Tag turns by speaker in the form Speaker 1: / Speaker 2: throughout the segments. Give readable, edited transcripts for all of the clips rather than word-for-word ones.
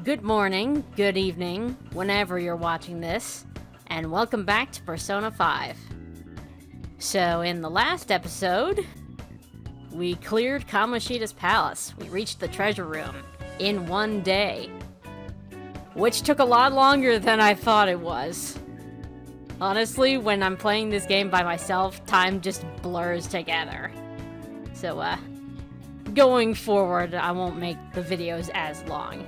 Speaker 1: Good morning, good evening, whenever you're watching this, and welcome back to Persona 5. So, in the last episode, we cleared Kamoshida's palace. We reached the treasure room in one day, which took a lot longer than I thought it was. Honestly, when I'm playing this game by myself, time just blurs together. So, going forward, I won't make the videos as long.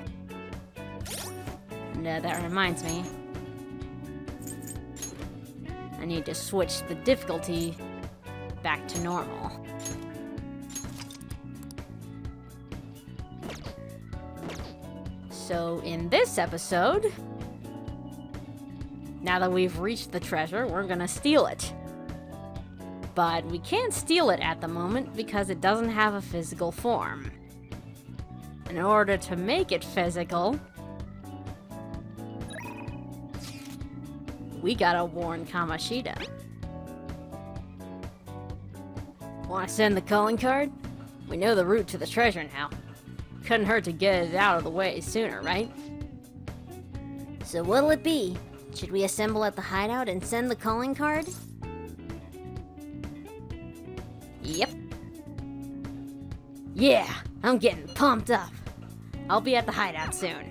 Speaker 1: And that reminds me, I need to switch the difficulty back to normal. So in this episode, now that we've reached the treasure, we're gonna steal it. But we can't steal it at the moment because it doesn't have a physical form. In order to make it physical, we gotta warn Kamoshida. Wanna send the calling card? We know the route to the treasure now. Couldn't hurt to get it out of the way sooner, right?
Speaker 2: So what'll it be? Should we assemble at the hideout and send the calling card?
Speaker 1: Yep. Yeah, I'm getting pumped up. I'll be at the hideout soon.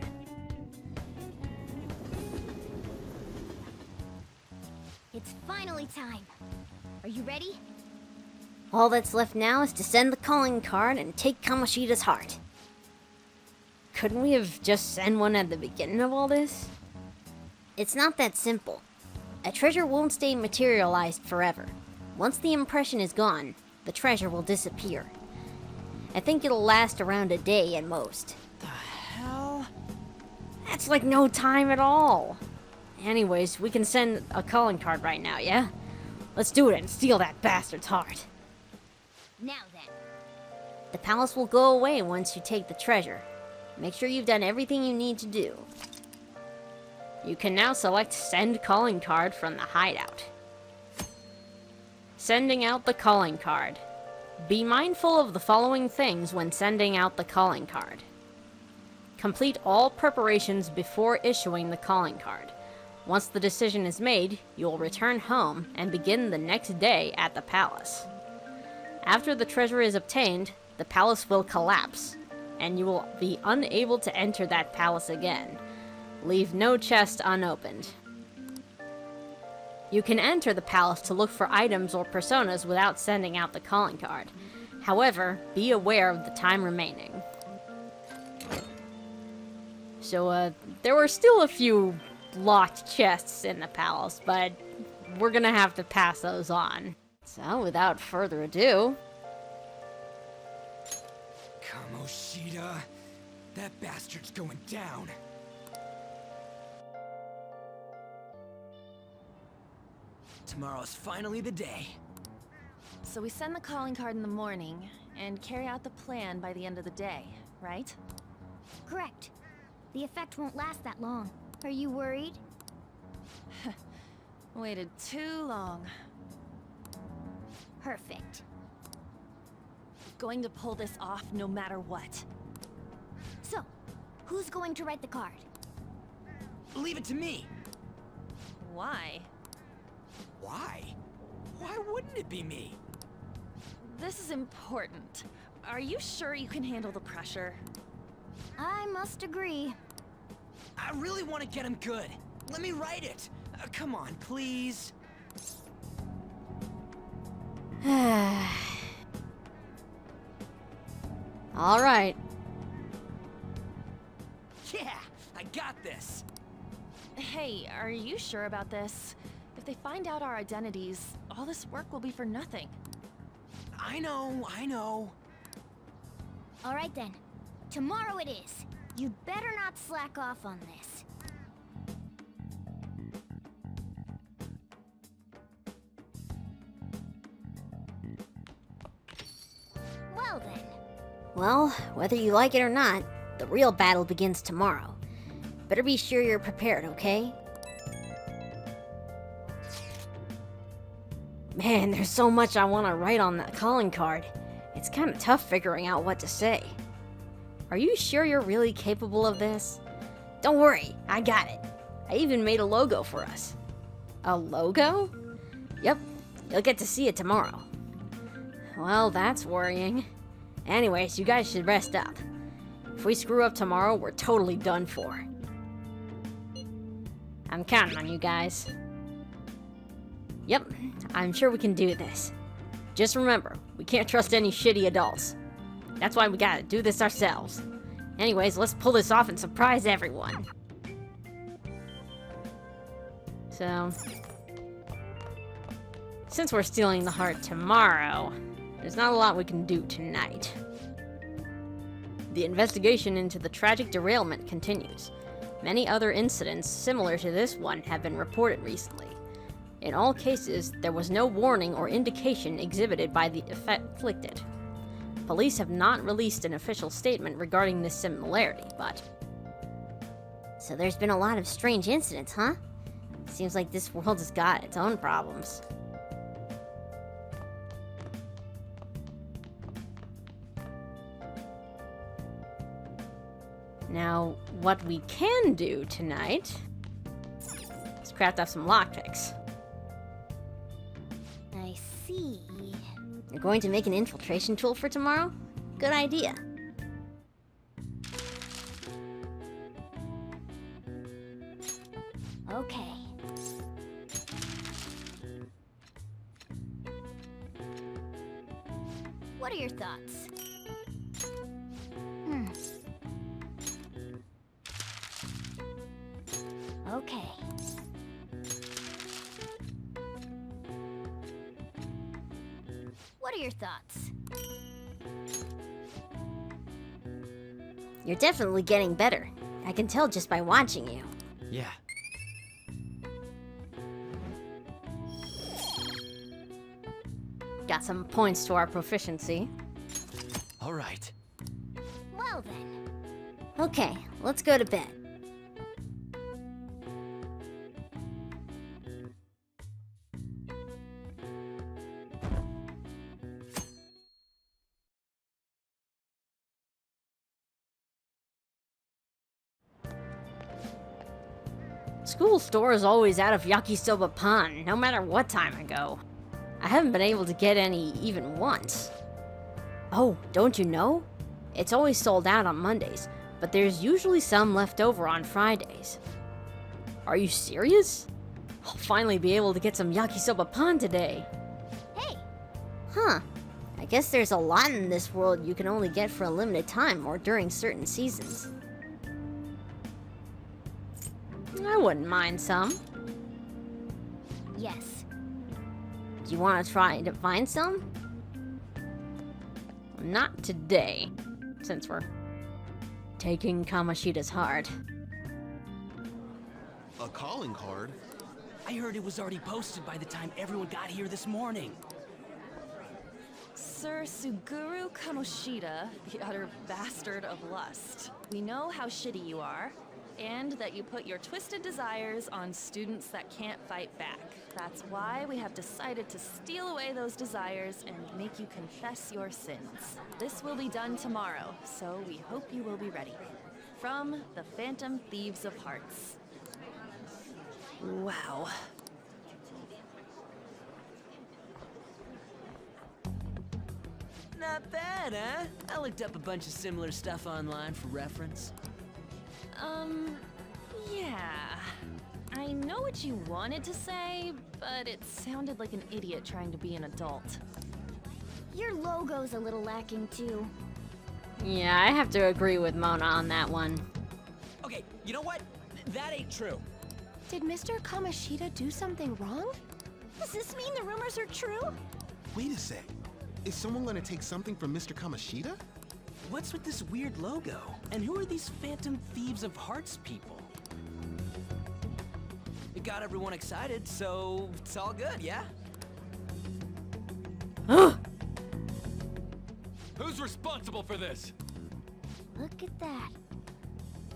Speaker 2: It's finally time. Are you ready? All that's left now is to send the calling card and take Kamoshida's heart.
Speaker 1: Couldn't we have just sent one at the beginning of all this?
Speaker 2: It's not that simple. A treasure won't stay materialized forever. Once the impression is gone, the treasure will disappear. I think it'll last around a day at most.
Speaker 1: The hell? That's like no time at all. Anyways, we can send a calling card right now, yeah? Let's do it and steal that bastard's heart.
Speaker 2: Now then. The palace will go away once you take the treasure. Make sure you've done everything you need to do.
Speaker 1: You can now select Send Calling Card from the hideout. Sending out the calling card. Be mindful of the following things when sending out the calling card. Complete all preparations before issuing the calling card. Once the decision is made, you will return home and begin the next day at the palace. After the treasure is obtained, the palace will collapse, and you will be unable to enter that palace again. Leave no chest unopened. You can enter the palace to look for items or personas without sending out the calling card. However, be aware of the time remaining. So, there were still a few locked chests in the palace, but we're gonna have to pass those on. So, without further ado...
Speaker 3: Kamoshida, that bastard's going down. Tomorrow's finally the day.
Speaker 4: So we send the calling card in the morning, and carry out the plan by the end of the day, right?
Speaker 5: Correct. The effect won't last that long. Are you worried?
Speaker 4: Waited too long.
Speaker 5: Perfect.
Speaker 4: Going to pull this off no matter what.
Speaker 5: So, who's going to write the card?
Speaker 3: Leave it to me.
Speaker 4: Why?
Speaker 3: Why? Why wouldn't it be me?
Speaker 4: This is important. Are you sure you can handle the pressure?
Speaker 5: I must agree.
Speaker 3: I really want to get him good. Let me write it. Come on, please.
Speaker 1: Alright.
Speaker 3: Yeah, I got this.
Speaker 4: Hey, are you sure about this? If they find out our identities, all this work will be for nothing.
Speaker 3: I know.
Speaker 5: All right then. Tomorrow it is. You'd better not slack off on this. Well then.
Speaker 2: Well, whether you like it or not, the real battle begins tomorrow. Better be sure you're prepared, okay?
Speaker 1: Man, there's so much I want to write on that calling card. It's kind of tough figuring out what to say. Are you sure you're really capable of this?
Speaker 2: Don't worry, I got it.
Speaker 1: I even made a logo for us. A logo?
Speaker 2: Yep, you'll get to see it tomorrow.
Speaker 1: Well, that's worrying. Anyways, you guys should rest up. If we screw up tomorrow, we're totally done for. I'm counting on you guys. Yep, I'm sure we can do this. Just remember, we can't trust any shitty adults. That's why we gotta do this ourselves. Anyways, let's pull this off and surprise everyone. So, since we're stealing the heart tomorrow, there's not a lot we can do tonight. The investigation into the tragic derailment continues. Many other incidents similar to this one have been reported recently. In all cases, there was no warning or indication exhibited by the afflicted. Police have not released an official statement regarding this similarity, but...
Speaker 2: So there's been a lot of strange incidents, huh? Seems like this world has got its own problems.
Speaker 1: Now, what we can do tonight is craft up some lockpicks.
Speaker 2: I see. You're going to make an infiltration tool for tomorrow? Good idea. Okay. What are your thoughts? Okay. What are your thoughts? You're definitely getting better. I can tell just by watching you.
Speaker 3: Yeah.
Speaker 1: Got some points to our proficiency.
Speaker 3: All right.
Speaker 2: Well then. Okay, let's go to bed.
Speaker 1: School store is always out of yakisoba pan, no matter what time I go. I haven't been able to get any even once. Oh, don't you know? It's always sold out on Mondays, but there's usually some left over on Fridays. Are you serious? I'll finally be able to get some yakisoba pan today.
Speaker 2: Hey! Huh. I guess there's a lot in this world you can only get for a limited time or during certain seasons.
Speaker 1: I wouldn't mind some.
Speaker 2: Yes. Do you want to try to find some?
Speaker 1: Not today, since we're taking Kamoshida's heart.
Speaker 6: A calling card?
Speaker 3: I heard it was already posted by the time everyone got here this morning.
Speaker 4: Sir Suguru Kamoshida, the utter bastard of lust. We know how shitty you are, and that you put your twisted desires on students that can't fight back. That's why we have decided to steal away those desires and make you confess your sins. This will be done tomorrow, so we hope you will be ready. From the Phantom Thieves of Hearts.
Speaker 3: Wow. Not bad, huh? I looked up a bunch of similar stuff online for reference.
Speaker 4: Yeah. I know what you wanted to say, but it sounded like an idiot trying to be an adult.
Speaker 5: Your logo's a little lacking too.
Speaker 1: Yeah, I have to agree with Mona on that one.
Speaker 3: Okay, you know what? That ain't true.
Speaker 7: Did Mr. Kamoshida do something wrong?
Speaker 5: Does this mean the rumors are true?
Speaker 6: Wait a sec. Is someone gonna take something from Mr. Kamoshida?
Speaker 3: What's with this weird logo? And who are these Phantom Thieves of Hearts people? It got everyone excited, so it's all good, yeah?
Speaker 8: Who's responsible for this?
Speaker 5: Look at that.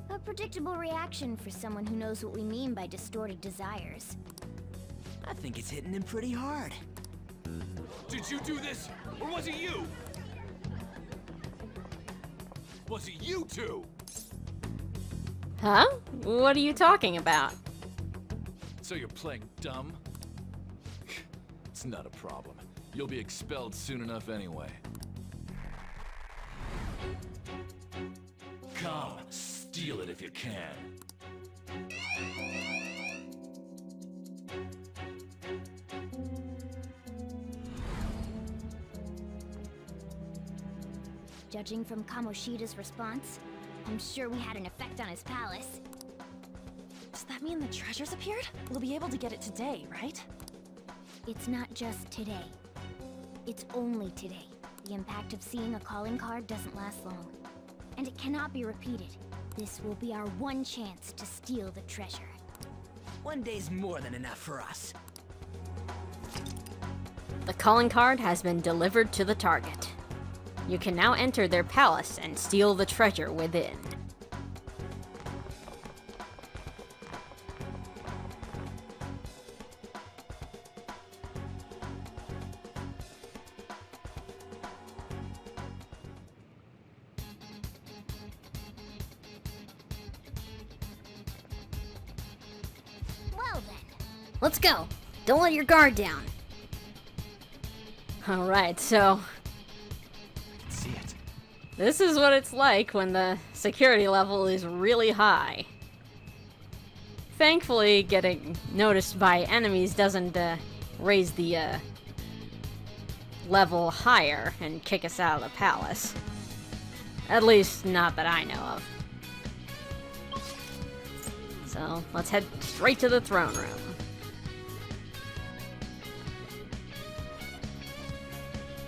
Speaker 5: A predictable reaction for someone who knows what we mean by distorted desires.
Speaker 3: I think it's hitting him pretty hard.
Speaker 8: Did you do this, or was it you? Was it you two?
Speaker 1: Huh? What are you talking about?
Speaker 8: So you're playing dumb? It's not a problem. You'll be expelled soon enough anyway. Come, steal it if you can.
Speaker 5: Judging from Kamoshida's response, I'm sure we had an effect on his palace.
Speaker 4: Does that mean the treasure's appeared? We'll be able to get it today, right?
Speaker 5: It's not just today. It's only today. The impact of seeing a calling card doesn't last long. And it cannot be repeated. This will be our one chance to steal the treasure.
Speaker 3: One day's more than enough for us.
Speaker 1: The calling card has been delivered to the target. You can now enter their palace and steal the treasure within.
Speaker 2: Well then, let's go. Don't let your guard down.
Speaker 1: Alright, so
Speaker 3: See it.
Speaker 1: this is what it's like when the security level is really high. Thankfully, getting noticed by enemies doesn't raise the level higher and kick us out of the palace. At least, not that I know of. So, let's head straight to the throne room.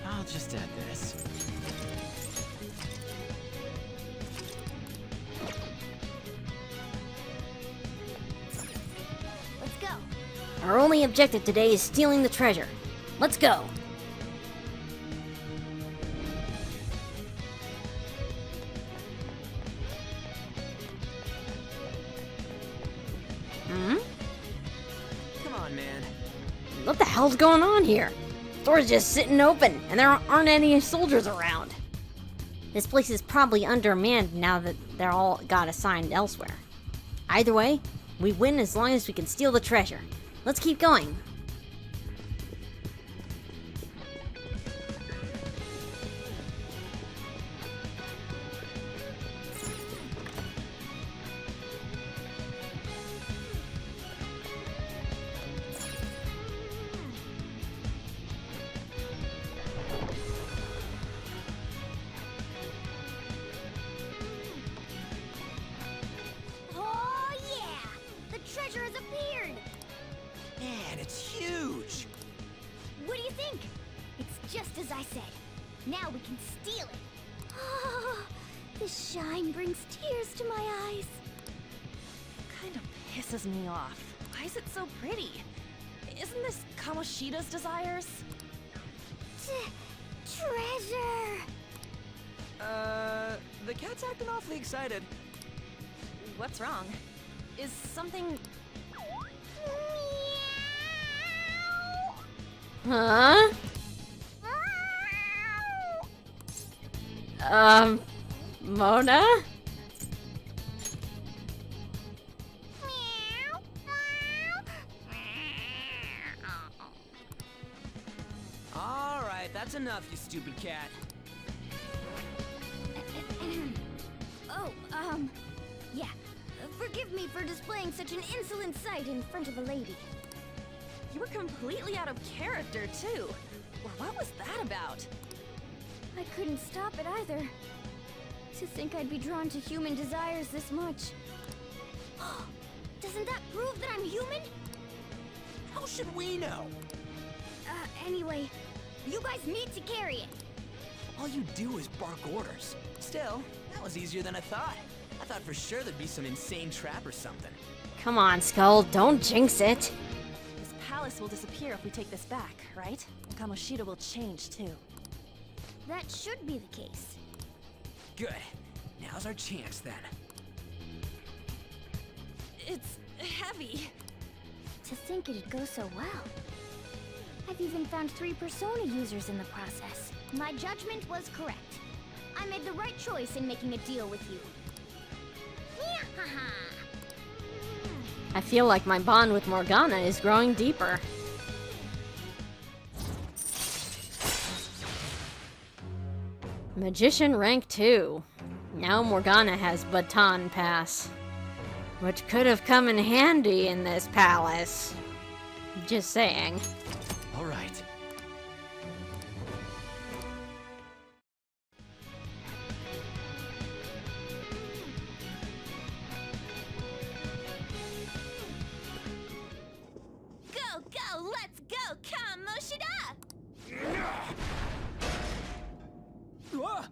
Speaker 3: I'll just add this.
Speaker 2: Let's go. Our only objective today is stealing the treasure. Let's go.
Speaker 3: Come on, man.
Speaker 1: What the hell's going on here? Door's just sitting open, and there aren't any soldiers around.
Speaker 2: This place is probably undermanned now that they're all got assigned elsewhere. Either way, we win as long as we can steal the treasure. Let's keep going.
Speaker 5: Oh yeah! The treasure has appeared!
Speaker 3: Man, it's huge.
Speaker 5: What do you think? It's just as I said. Now we can steal it. Oh, the shine brings tears to my eyes.
Speaker 4: Kind of pisses me off. Why is it so pretty? Isn't this Kamoshida's desires?
Speaker 5: Treasure!
Speaker 3: The cat's acting awfully excited.
Speaker 4: What's wrong? Is something...
Speaker 1: Huh? Mona?
Speaker 3: All right, that's enough, you stupid cat.
Speaker 5: Yeah. Forgive me for displaying such an insolent sight in front of a lady.
Speaker 4: You were completely out of character, too. What was that about?
Speaker 5: I couldn't stop it either. To think I'd be drawn to human desires this much. Doesn't that prove that I'm human?
Speaker 3: How should we know?
Speaker 5: Anyway, you guys need to carry it.
Speaker 3: All you do is bark orders. Still, that was easier than I thought. I thought for sure there'd be some insane trap or something.
Speaker 1: Come on, Skull, don't jinx it.
Speaker 4: This palace will disappear if we take this back, right? Kamoshida will change, too.
Speaker 5: That should be the case.
Speaker 3: Good. Now's our chance then.
Speaker 4: It's heavy.
Speaker 5: To think it'd go so well. I've even found 3 Persona users in the process. My judgment was correct. I made the right choice in making a deal with you. Yeah.
Speaker 1: I feel like my bond with Morgana is growing deeper. Magician rank 2. Now Morgana has Baton Pass, which could have come in handy in this palace. Just saying.
Speaker 3: All right.
Speaker 5: Go, go, let's go, Kamoshida!
Speaker 3: Ah!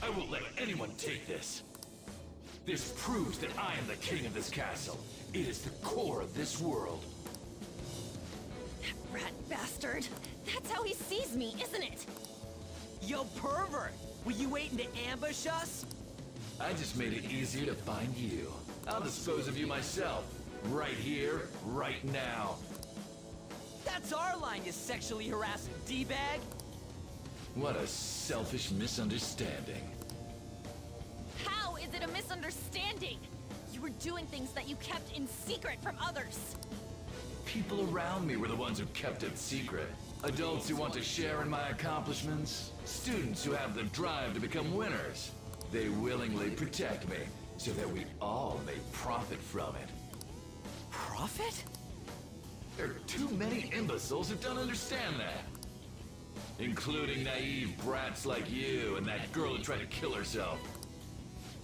Speaker 8: I won't let anyone take this. This proves that I am the king of this castle. It is the core of this world.
Speaker 4: Rat bastard. That's how he sees me, isn't it?
Speaker 3: Yo, pervert! Were you waiting to ambush us?
Speaker 8: I just made it easier to find you. I'll dispose of you myself. Right here, right now.
Speaker 3: That's our line, you sexually harassing D-bag!
Speaker 8: What a selfish misunderstanding.
Speaker 4: How is it a misunderstanding? You were doing things that you kept in secret from others.
Speaker 8: People around me were the ones who kept it secret. Adults who want to share in my accomplishments. Students who have the drive to become winners. They willingly protect me, so that we all may profit from it.
Speaker 3: Profit?
Speaker 8: There are too many imbeciles who don't understand that. Including naive brats like you and that girl who tried to kill herself.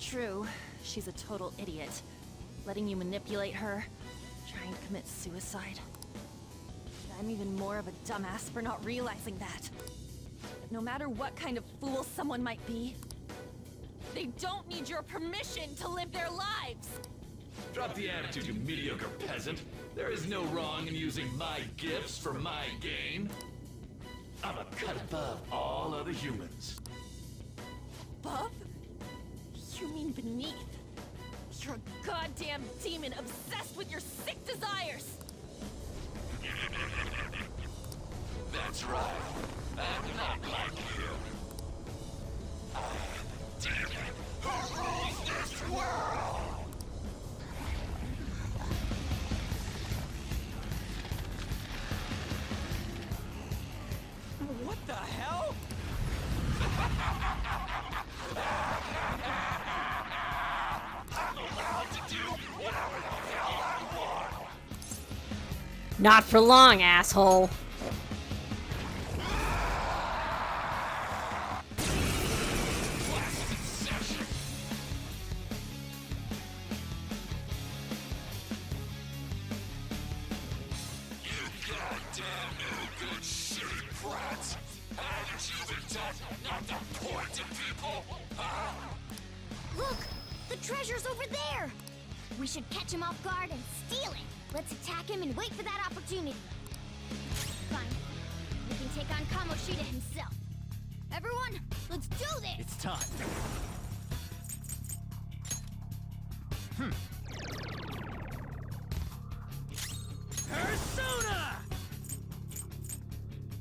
Speaker 4: True. She's a total idiot. Letting you manipulate her, trying to commit suicide. I'm even more of a dumbass for not realizing that. No matter what kind of fool someone might be, they don't need your permission to live their lives!
Speaker 8: Drop the attitude, you mediocre peasant. There is no wrong in using my gifts for my gain. I'm a cut above all other humans.
Speaker 4: Above? You mean beneath? You're a goddamn demon obsessed with your sick desires!
Speaker 8: That's right. I'm not like you. I am the demon who rules this world!
Speaker 3: What the hell?
Speaker 8: I'm allowed to do whatever the hell I want!
Speaker 1: Not for long, asshole.
Speaker 5: Look! The treasure's over there! We should catch him off guard and steal it! Let's attack him and wait for that opportunity. Fine. We can take on Kamoshida himself. Everyone, let's do this!
Speaker 3: It's time. Persona!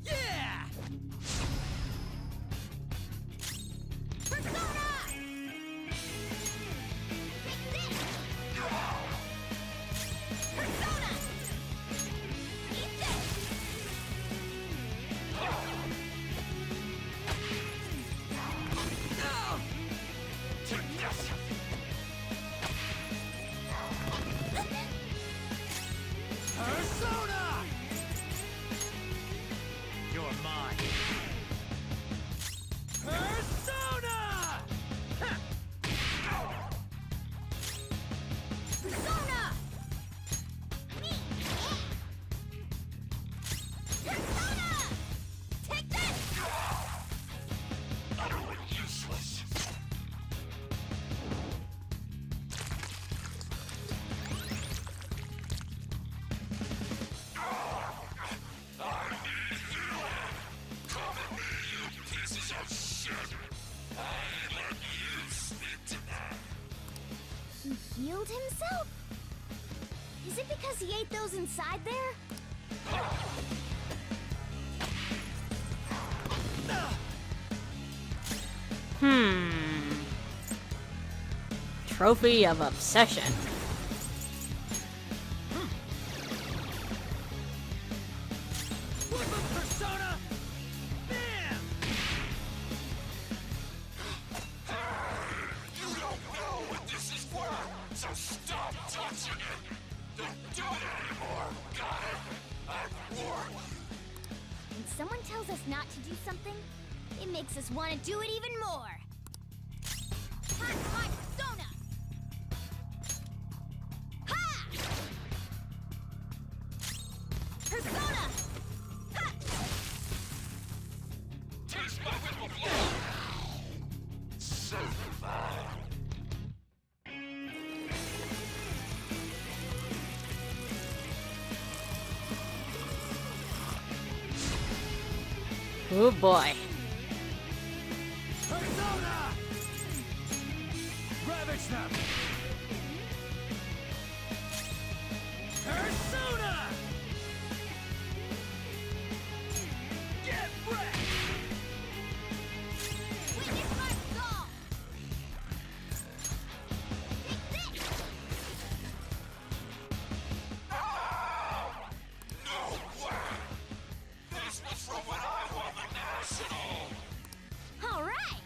Speaker 3: Yeah!
Speaker 5: Persona! Take this! Persona! Eat this!
Speaker 3: Persona! You're mine. Persona!
Speaker 5: Persona! Persona! Take this!
Speaker 8: Utterly useless.
Speaker 5: He healed himself? Is it because he ate those inside there?
Speaker 1: Trophy of Obsession.
Speaker 3: Persona! Bam!
Speaker 9: You don't know what this is worth, so stop touching it. Don't do it anymore. Got it? I've warned you.
Speaker 5: When someone tells us not to do something, it makes us want to do it even more. Time for my persona! Ha! Persona! Ha!
Speaker 9: Taste my whip of love. So divine.
Speaker 1: Oh boy.
Speaker 3: Persona! Ravage them! Persona! Get wrecked!
Speaker 5: Witness my soul! Take this!
Speaker 9: No way. This was from when I won the National.
Speaker 5: All right!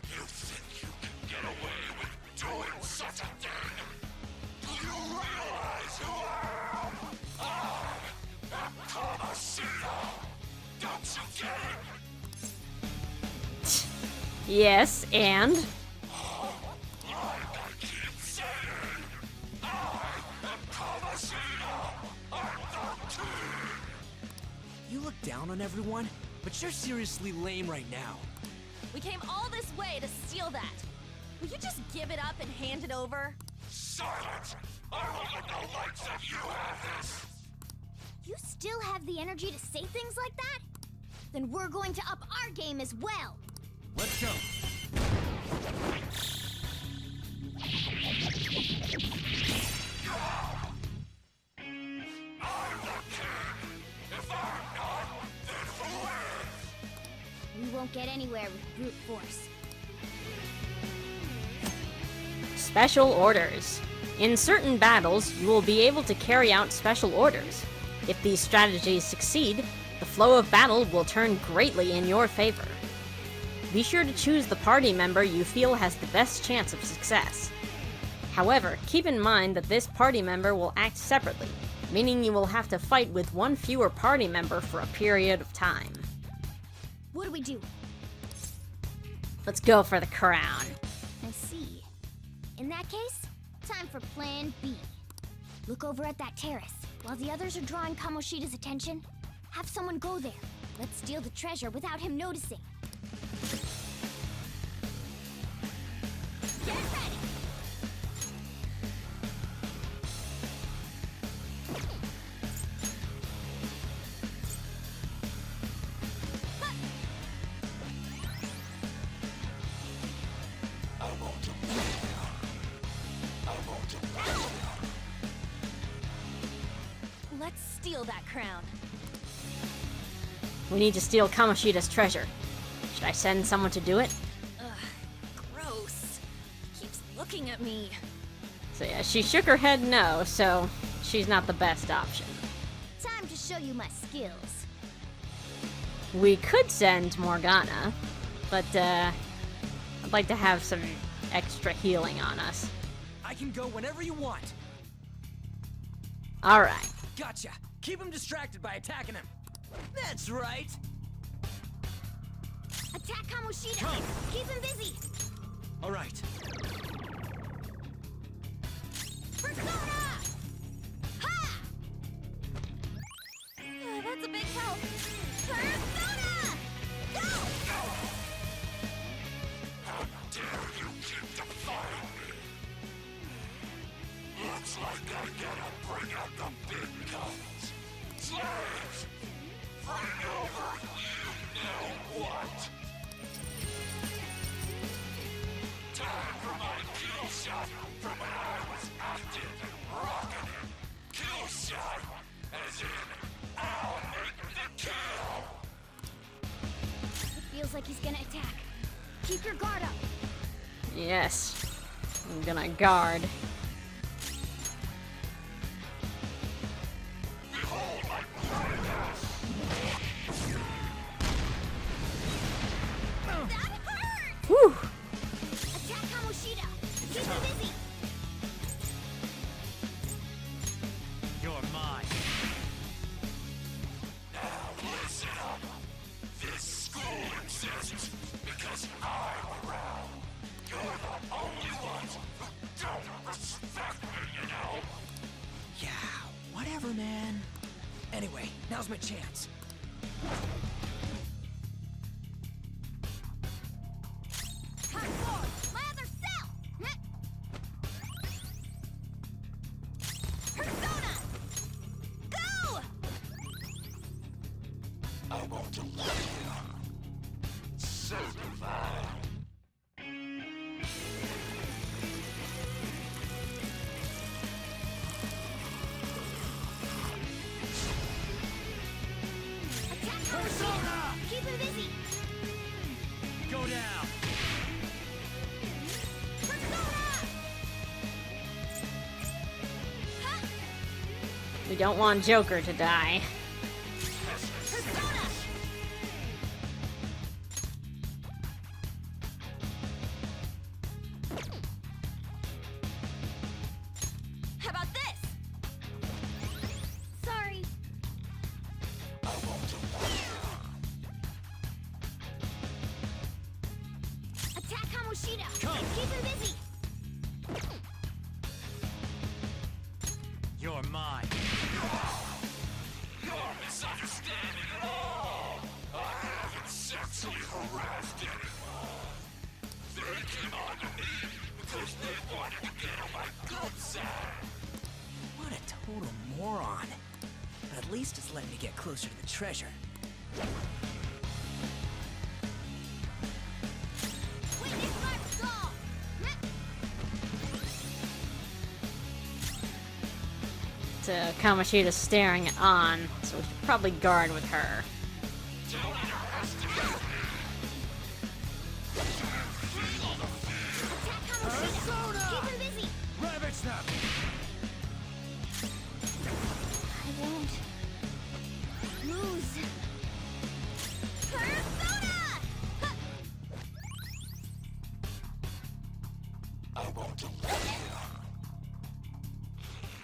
Speaker 9: You think you can get away with doing such a thing? Do you realize who I am? I am Kamoshida. Don't you get it?
Speaker 1: Yes, and?
Speaker 9: Like I keep saying, I am Kamoshida. I'm the king.
Speaker 3: You look down on everyone, but you're seriously lame right now.
Speaker 4: We came all this way to steal that. Will you just give it up and hand it over?
Speaker 9: Silence! I won't let the likes of you have this!
Speaker 5: You still have the energy to say things like that? Then we're going to up our game as well.
Speaker 3: Let's go.
Speaker 9: I'm the king! If I'm not, then who is?
Speaker 5: We won't get anywhere with brute force.
Speaker 1: Special orders. In certain battles, you will be able to carry out special orders. If these strategies succeed, the flow of battle will turn greatly in your favor. Be sure to choose the party member you feel has the best chance of success. However, keep in mind that this party member will act separately, meaning you will have to fight with one fewer party member for a period of time.
Speaker 5: What do we do?
Speaker 1: Let's go for the crown.
Speaker 5: I see. In that case, time for Plan B. Look over at that terrace. While the others are drawing Kamoshida's attention, have someone go there. Let's steal the treasure without him noticing. Get ready!
Speaker 4: Let's steal that crown.
Speaker 1: We need to steal Kamoshida's treasure. Should I send someone to do it?
Speaker 4: Gross. Keeps looking at me.
Speaker 1: So yeah, she shook her head no, so she's not the best option.
Speaker 5: Time to show you my skills.
Speaker 1: We could send Morgana, but I'd like to have some extra healing on us.
Speaker 3: I can go whenever you want.
Speaker 1: Alright.
Speaker 3: Gotcha. Keep him distracted by attacking him. That's right.
Speaker 5: Attack Kamoshida!
Speaker 3: Come.
Speaker 5: Keep him busy!
Speaker 3: All right.
Speaker 5: Persona! Ha!
Speaker 4: That's a big help.
Speaker 5: Persona! Go!
Speaker 9: How dare you keep defying me? Looks like I gotta bring out the big guns. Slaves! Bring over you know what? Time for my kill shot from when I was active and rocking it.
Speaker 5: Feels like he's gonna attack. Keep your guard up.
Speaker 1: Yes. I'm gonna guard.
Speaker 5: That hurt!
Speaker 1: Whew!
Speaker 5: Attack Kamoshida! Keep him busy!
Speaker 3: You're mine.
Speaker 9: Listen up. This school exists because I'm around. You're the only ones who don't respect me, you know?
Speaker 3: Yeah, whatever, man. Anyway, now's my chance.
Speaker 5: Cut forward! Lather cell! Persona! Go!
Speaker 9: I want to live here. So divine.
Speaker 5: Attack Persona! Keep him busy!
Speaker 3: Go down.
Speaker 5: Persona!
Speaker 1: We don't want Joker to die.
Speaker 5: Persona! How about this? Sorry. Attack Kamoshida! Keep him busy!
Speaker 3: You're mine.
Speaker 9: You're misunderstanding it all. I haven't sexually harassed anyone. They came on to me because they wanted to get on my good side.
Speaker 3: What a total moron. But at least it's letting me get closer to the treasure.
Speaker 5: Witness my resolve!
Speaker 1: Kamoshida's staring on, so we should probably guard with her.
Speaker 5: Attack Kamoshida! Keep him busy!
Speaker 3: Rabbit snap!
Speaker 5: I won't lose. Persona!
Speaker 9: I want to live here.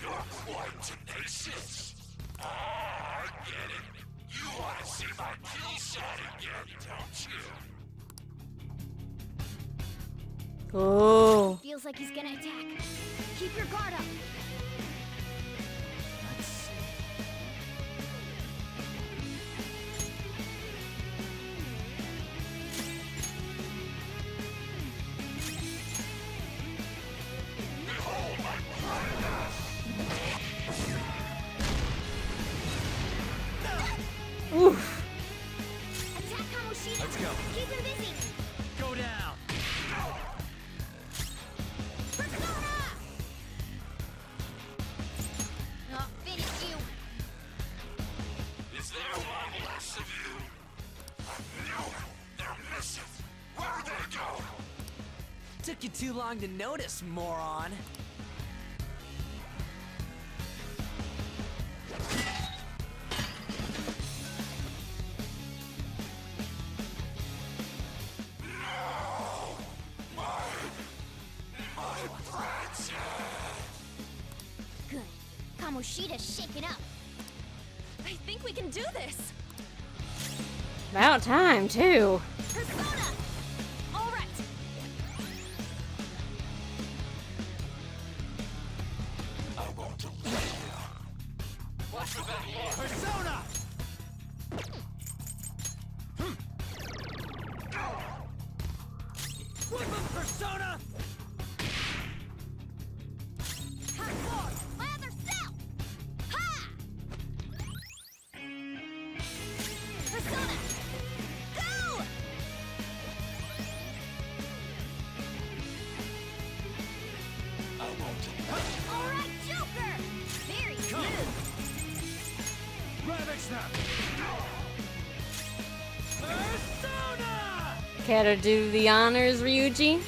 Speaker 9: You're quite tenacious. I get it. You want to see my kill shot again, don't you?
Speaker 1: Oh.
Speaker 5: Feels like he's gonna attack. Keep your guard up.
Speaker 3: Let's see.
Speaker 1: Oof.
Speaker 5: Attack Kamoshida!
Speaker 3: Let's go.
Speaker 5: Keep him busy!
Speaker 3: Go down.
Speaker 5: Persona! I'll finish you.
Speaker 9: Is there one less of you? No, they're missing. Where'd they go?
Speaker 3: Took you too long to notice, moron.
Speaker 5: Good. Kamoshida's shaken up.
Speaker 4: I think we can do this.
Speaker 1: About time, too.
Speaker 5: Persona!
Speaker 4: All right.
Speaker 9: I want to live here. What's with that look?
Speaker 3: Persona! Whip him, Persona!
Speaker 5: Cut forward! Lather cell! Ha! Persona! Go!
Speaker 9: I want to live.
Speaker 5: All right, Joker! Very smooth.
Speaker 3: Rabbit snap! Persona!
Speaker 1: Care to do the honors, Ryuji?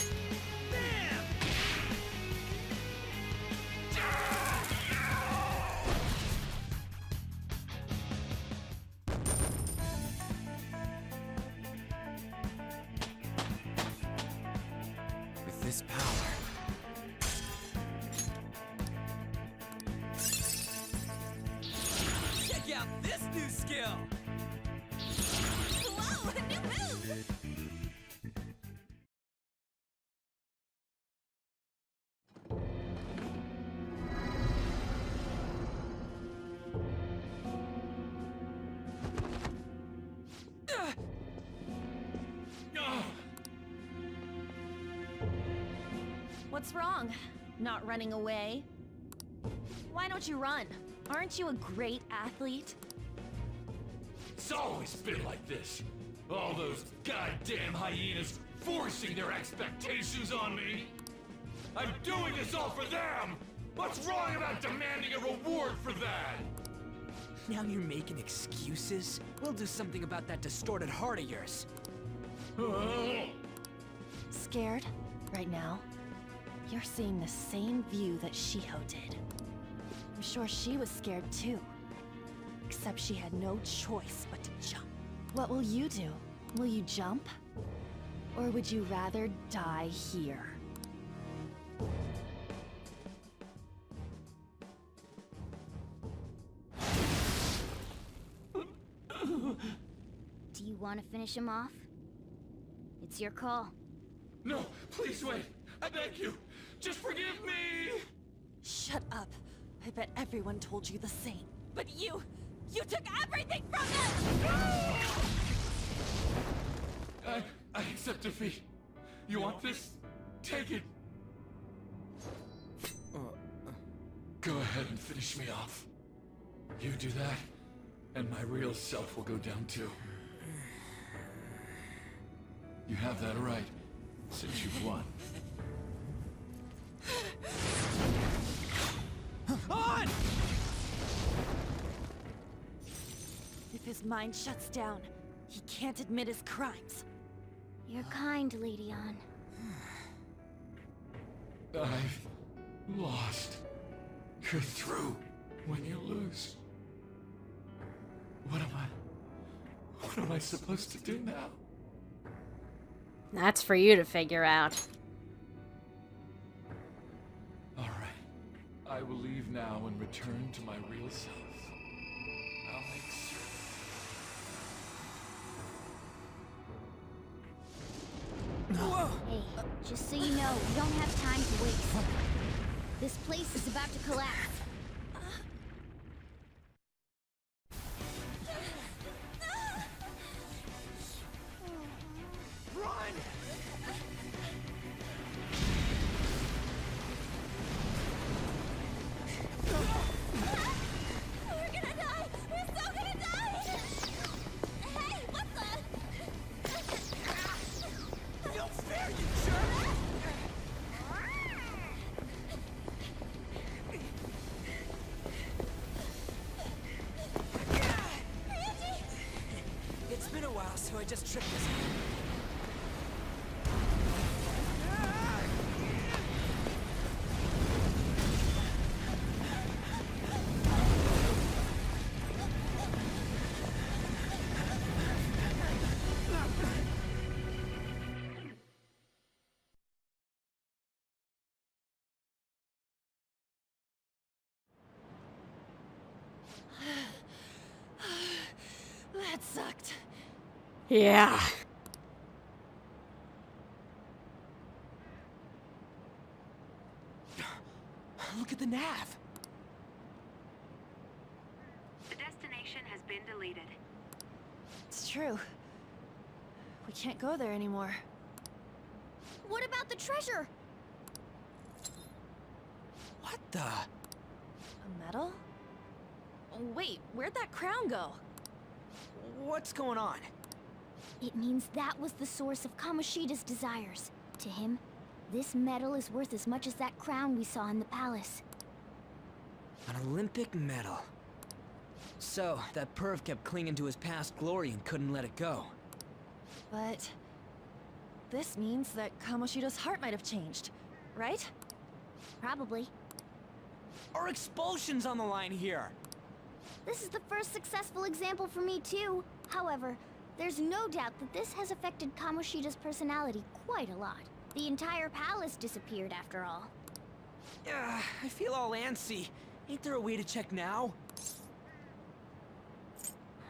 Speaker 3: With this power... Check out this new skill!
Speaker 4: Whoa, a new move! What's wrong? Not running away? Why don't you run? Aren't you a great athlete?
Speaker 8: It's always been like this. All those goddamn hyenas forcing their expectations on me. I'm doing this all for them! What's wrong about demanding a reward for that?
Speaker 3: Now you're making excuses? We'll do something about that distorted heart of yours.
Speaker 4: Scared? Right now? You're seeing the same view that Shiho did. I'm sure she was scared too. Except she had no choice but to jump. What will you do? Will you jump? Or would you rather die here?
Speaker 5: Do you want to finish him off? It's your call.
Speaker 8: No, please wait. I beg you. Just forgive me!
Speaker 4: Shut up. I bet everyone told you the same. But you took everything from them!
Speaker 8: I accept defeat. You want this? Take it. Go ahead and finish me off. You do that, and my real self will go down too. You have that right, since you've won.
Speaker 3: On!
Speaker 4: If his mind shuts down, he can't admit his crimes.
Speaker 5: You're kind, Lady Ann.
Speaker 8: I've lost. You're through when you lose. What am I supposed to do now?
Speaker 1: That's for you to figure out.
Speaker 8: All right. I will leave now and return to my real self. I'll make certain.
Speaker 5: Hey, just so you know, we don't have time to waste. This place is about to collapse.
Speaker 3: It's been a while, so I just tripped this.
Speaker 4: That sucked.
Speaker 1: Yeah.
Speaker 3: Look at the nav.
Speaker 10: The destination has been deleted.
Speaker 4: It's true. We can't go there anymore.
Speaker 5: What about the treasure?
Speaker 3: What the?
Speaker 4: A medal? Wait, where'd that crown go?
Speaker 3: What's going on?
Speaker 5: It means that was the source of Kamoshida's desires. To him, this medal is worth as much as that crown we saw in the palace.
Speaker 3: An Olympic medal. So, that perv kept clinging to his past glory and couldn't let it go.
Speaker 4: But This means that Kamoshida's heart might have changed, right?
Speaker 5: Probably.
Speaker 3: Our expulsion's on the line here.
Speaker 5: This is the first successful example for me, too. However, there's no doubt that this has affected Kamoshida's personality quite a lot. The entire palace disappeared, after all.
Speaker 3: I feel all antsy. Ain't there a way to check now?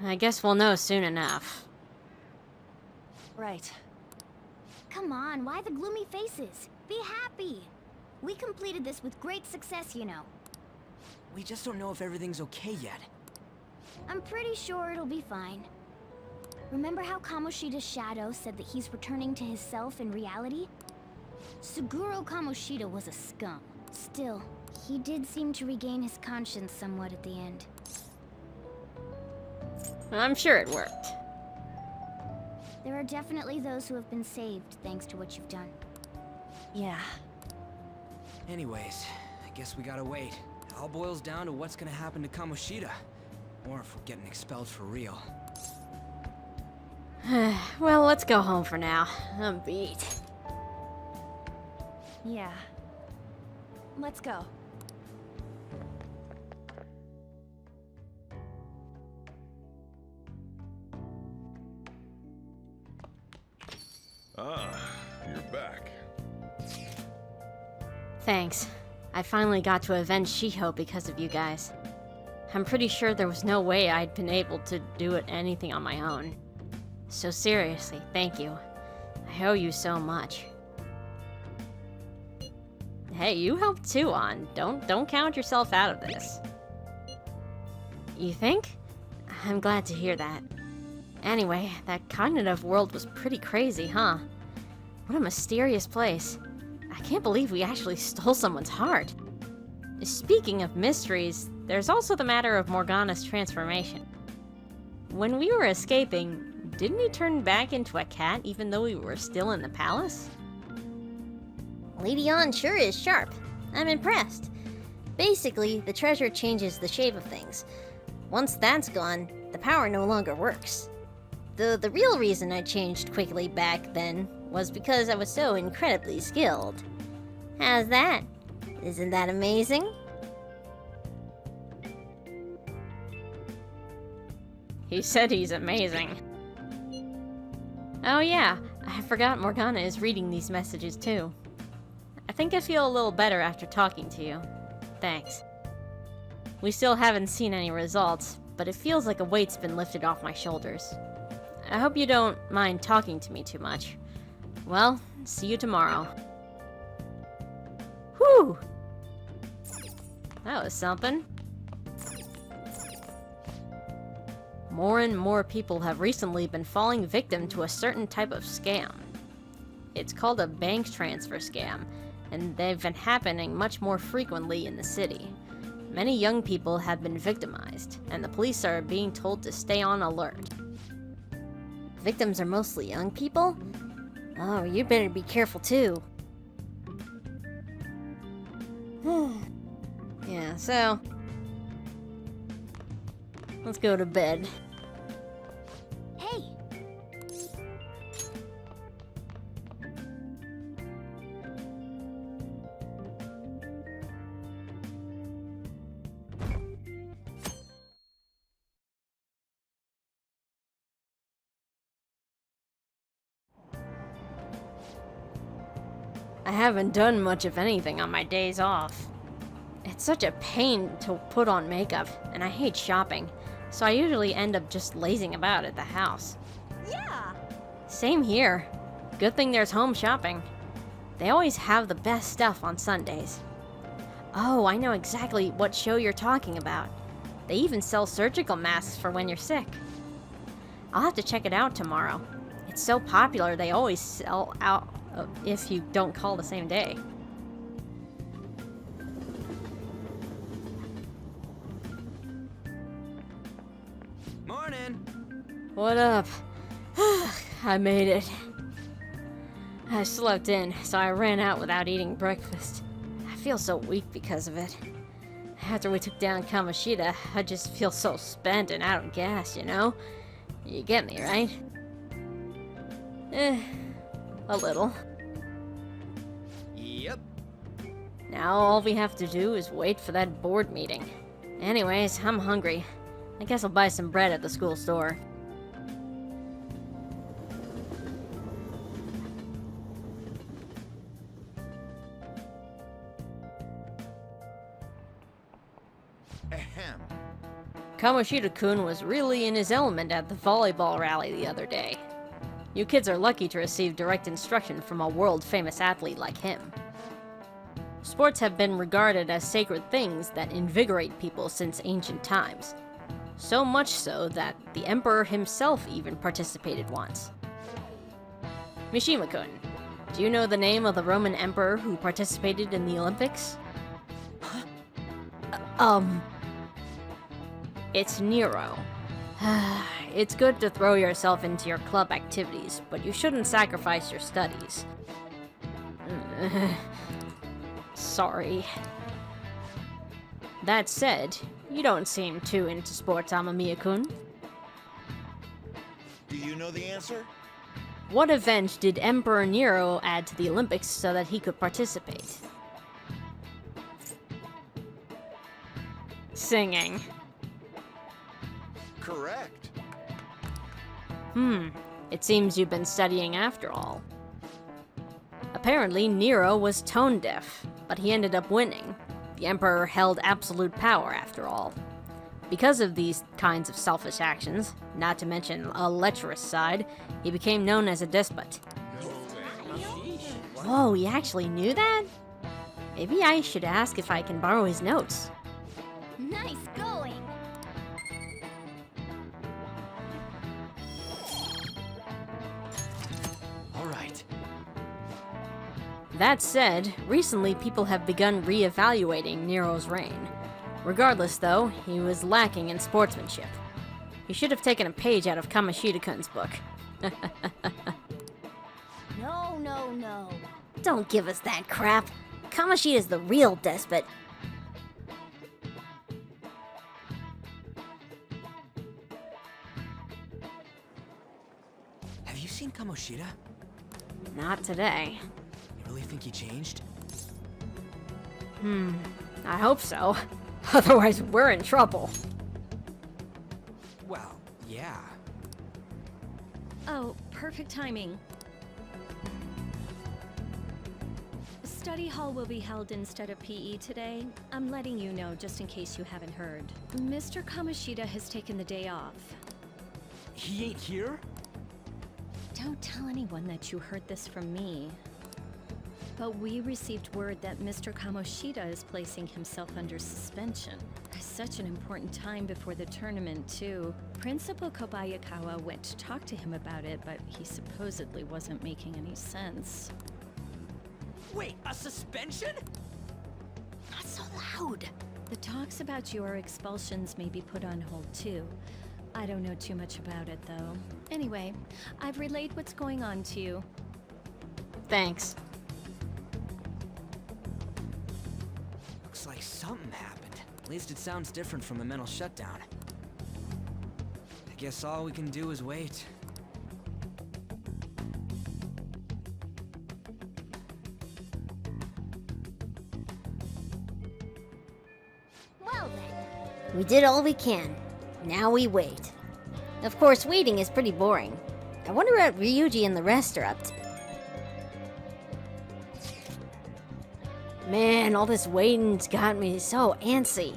Speaker 1: I guess we'll know soon enough.
Speaker 4: Right.
Speaker 5: Come on, why the gloomy faces? Be happy! We completed this with great success, you know.
Speaker 3: We just don't know if everything's okay yet.
Speaker 5: I'm pretty sure it'll be fine. Remember how Kamoshida's shadow said that he's returning to his self in reality? Suguro Kamoshida was a scum. Still, he did seem to regain his conscience somewhat at the end.
Speaker 1: I'm sure it worked.
Speaker 5: There are definitely those who have been saved thanks to what you've done.
Speaker 4: Yeah.
Speaker 3: Anyways, I guess we gotta wait. It all boils down to what's gonna happen to Kamoshida. Or if we're getting expelled for real.
Speaker 1: Well, let's go home for now. I'm beat.
Speaker 4: Yeah. Let's go.
Speaker 9: Ah, you're back.
Speaker 1: Thanks. I finally got to avenge Shiho because of you guys. I'm pretty sure there was no way I'd been able to do anything on my own. So seriously, thank you. I owe you so much. Hey, you helped too, Ann. Don't count yourself out of this. You think? I'm glad to hear that. Anyway, that cognitive world was pretty crazy, huh? What a mysterious place. I can't believe we actually stole someone's heart. Speaking of mysteries, there's also the matter of Morgana's transformation. When we were escaping, didn't he turn back into a cat even though we were still in the palace?
Speaker 2: Lady Ann sure is sharp. I'm impressed. Basically, the treasure changes the shape of things. Once that's gone, the power no longer works. The real reason I changed quickly back then was because I was so incredibly skilled. How's that? Isn't that amazing?
Speaker 1: He said he's amazing. Oh yeah, I forgot Morgana is reading these messages too. I think I feel a little better after talking to you. Thanks. We still haven't seen any results, but it feels like a weight's been lifted off my shoulders. I hope you don't mind talking to me too much. Well, see you tomorrow. Whew! That was something. More and more people have recently been falling victim to a certain type of scam. It's called a bank transfer scam, and they've been happening much more frequently in the city. Many young people have been victimized, and the police are being told to stay on alert.
Speaker 2: Victims are mostly young people? Oh, you better be careful too.
Speaker 1: Yeah, so... let's go to bed.
Speaker 5: Hey!
Speaker 1: I haven't done much of anything on my days off. It's such a pain to put on makeup, and I hate shopping, so I usually end up just lazing about at the house.
Speaker 4: Yeah!
Speaker 1: Same here. Good thing there's home shopping. They always have the best stuff on Sundays. Oh, I know exactly what show you're talking about. They even sell surgical masks for when you're sick. I'll have to check it out tomorrow. It's so popular they always sell out if you don't call the same day.
Speaker 3: Morning!
Speaker 1: What up? I made it. I slept in, so I ran out without eating breakfast. I feel so weak because of it. After we took down Kamoshida, I just feel so spent and out of gas, you know? You get me, right? a little.
Speaker 3: Yep.
Speaker 1: Now all we have to do is wait for that board meeting. Anyways, I'm hungry. I guess I'll buy some bread at the school store.
Speaker 6: Ahem.
Speaker 1: Kamoshida-kun was really in his element at the volleyball rally the other day. You kids are lucky to receive direct instruction from a world-famous athlete like him. Sports have been regarded as sacred things that invigorate people since ancient times. So much so that the emperor himself even participated once. Mishima-kun, do you know the name of the Roman emperor who participated in the Olympics? It's Nero. It's good to throw yourself into your club activities, but you shouldn't sacrifice your studies. Sorry. That said, you don't seem too into sports, Amamiya-kun.
Speaker 9: Do you know the answer?
Speaker 1: What event did Emperor Nero add to the Olympics so that he could participate? Singing.
Speaker 9: Correct.
Speaker 1: It seems you've been studying after all. Apparently, Nero was tone deaf, but he ended up winning. The Emperor held absolute power after all. Because of these kinds of selfish actions, not to mention a lecherous side, he became known as a despot. Whoa, he actually knew that? Maybe I should ask if I can borrow his notes.
Speaker 5: Nice going!
Speaker 3: All right.
Speaker 1: That said, recently people have begun re-evaluating Nero's reign. Regardless, though, he was lacking in sportsmanship. He should have taken a page out of Kamoshida-kun's book.
Speaker 5: No, no, no.
Speaker 2: Don't give us that crap. Kamoshida's the real despot.
Speaker 3: Have you seen Kamoshida?
Speaker 1: Not today.
Speaker 3: You really think he changed?
Speaker 1: I hope so. Otherwise, we're in trouble.
Speaker 3: Well, yeah.
Speaker 4: Oh, perfect timing. Study hall will be held instead of PE today. I'm letting you know just in case you haven't heard. Mr. Kamoshida has taken the day off.
Speaker 3: He ain't here?
Speaker 4: Don't tell anyone that you heard this from me. But we received word that Mr. Kamoshida is placing himself under suspension. Such an important time before the tournament, too. Principal Kobayakawa went to talk to him about it, but he supposedly wasn't making any sense.
Speaker 3: Wait, a suspension?
Speaker 2: Not so loud.
Speaker 4: The talks about your expulsions may be put on hold, too. I don't know too much about it, though. Anyway, I've relayed what's going on to you.
Speaker 1: Thanks.
Speaker 3: Looks like something happened. At least it sounds different from a mental shutdown. I guess all we can do is wait.
Speaker 5: Well then.
Speaker 2: We did all we can. Now we wait. Of course, waiting is pretty boring. I wonder what Ryuji and the rest are up to.
Speaker 1: Man, all this waiting's got me so antsy.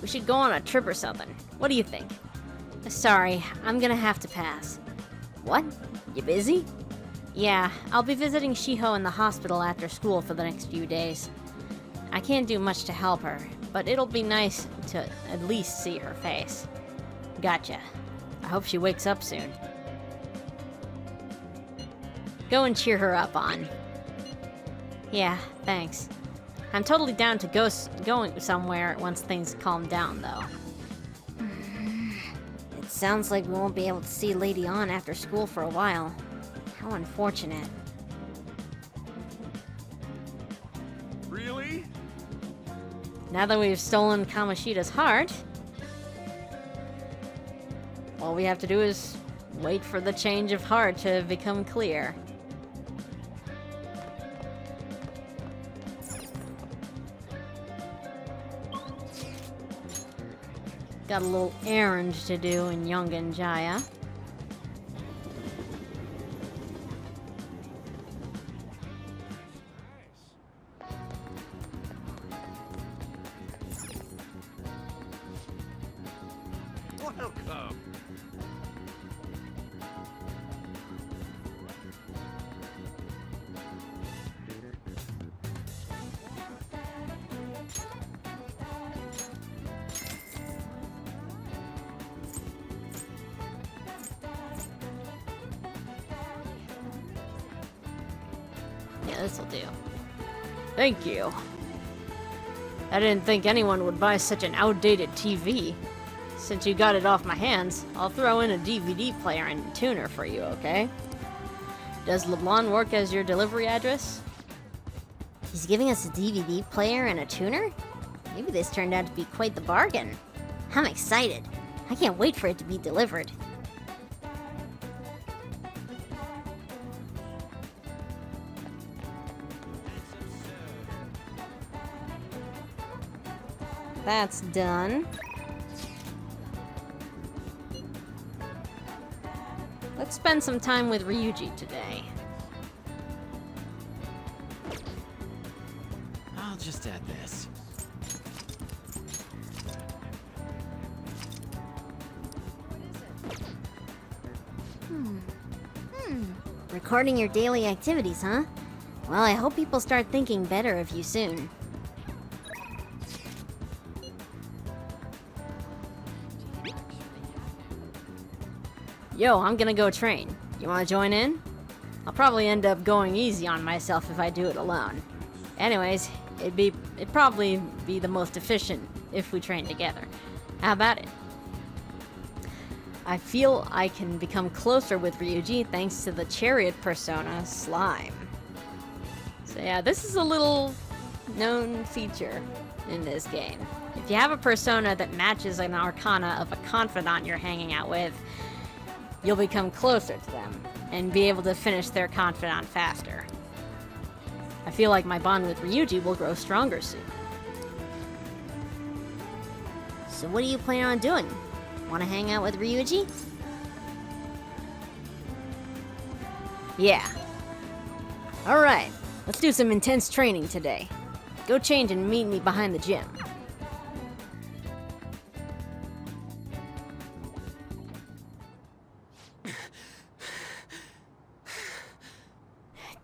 Speaker 1: We should go on a trip or something. What do you think? Sorry, I'm gonna have to pass. What? You busy? Yeah, I'll be visiting Shiho in the hospital after school for the next few days. I can't do much to help her, but it'll be nice to at least see her face. Gotcha. I hope she wakes up soon. Go and cheer her up, On. Yeah, thanks. I'm totally down to going somewhere once things calm down, though.
Speaker 2: It sounds like we won't be able to see Lady On after school for a while. How unfortunate.
Speaker 9: Really?
Speaker 1: Now that we've stolen Kamoshida's heart, all we have to do is wait for the change of heart to become clear. Got a little errand to do in Yongan Jaya.
Speaker 9: Welcome.
Speaker 1: Yeah, this'll do. Thank you. I didn't think anyone would buy such an outdated TV. Since you got it off my hands, I'll throw in a DVD player and tuner for you, okay? Does Leblon work as your delivery address?
Speaker 2: He's giving us a DVD player and a tuner? Maybe this turned out to be quite the bargain. I'm excited. I can't wait for it to be delivered.
Speaker 1: That's done. Let's spend some time with Ryuji today.
Speaker 11: I'll just add this.
Speaker 2: Recording your daily activities, huh? Well, I hope people start thinking better of you soon.
Speaker 1: Yo, I'm gonna go train. You wanna join in? I'll probably end up going easy on myself if I do it alone. Anyways, it'd probably be the most efficient if we train together. How about it? I feel I can become closer with Ryuji thanks to the chariot persona, Slime. So yeah, this is a little known feature in this game. If you have a persona that matches an arcana of a confidant you're hanging out with, you'll become closer to them and be able to finish their confidant faster. I feel like my bond with Ryuji will grow stronger soon.
Speaker 2: So what do you plan on doing? Want to hang out with Ryuji?
Speaker 1: Yeah. Alright, let's do some intense training today. Go change and meet me behind the gym.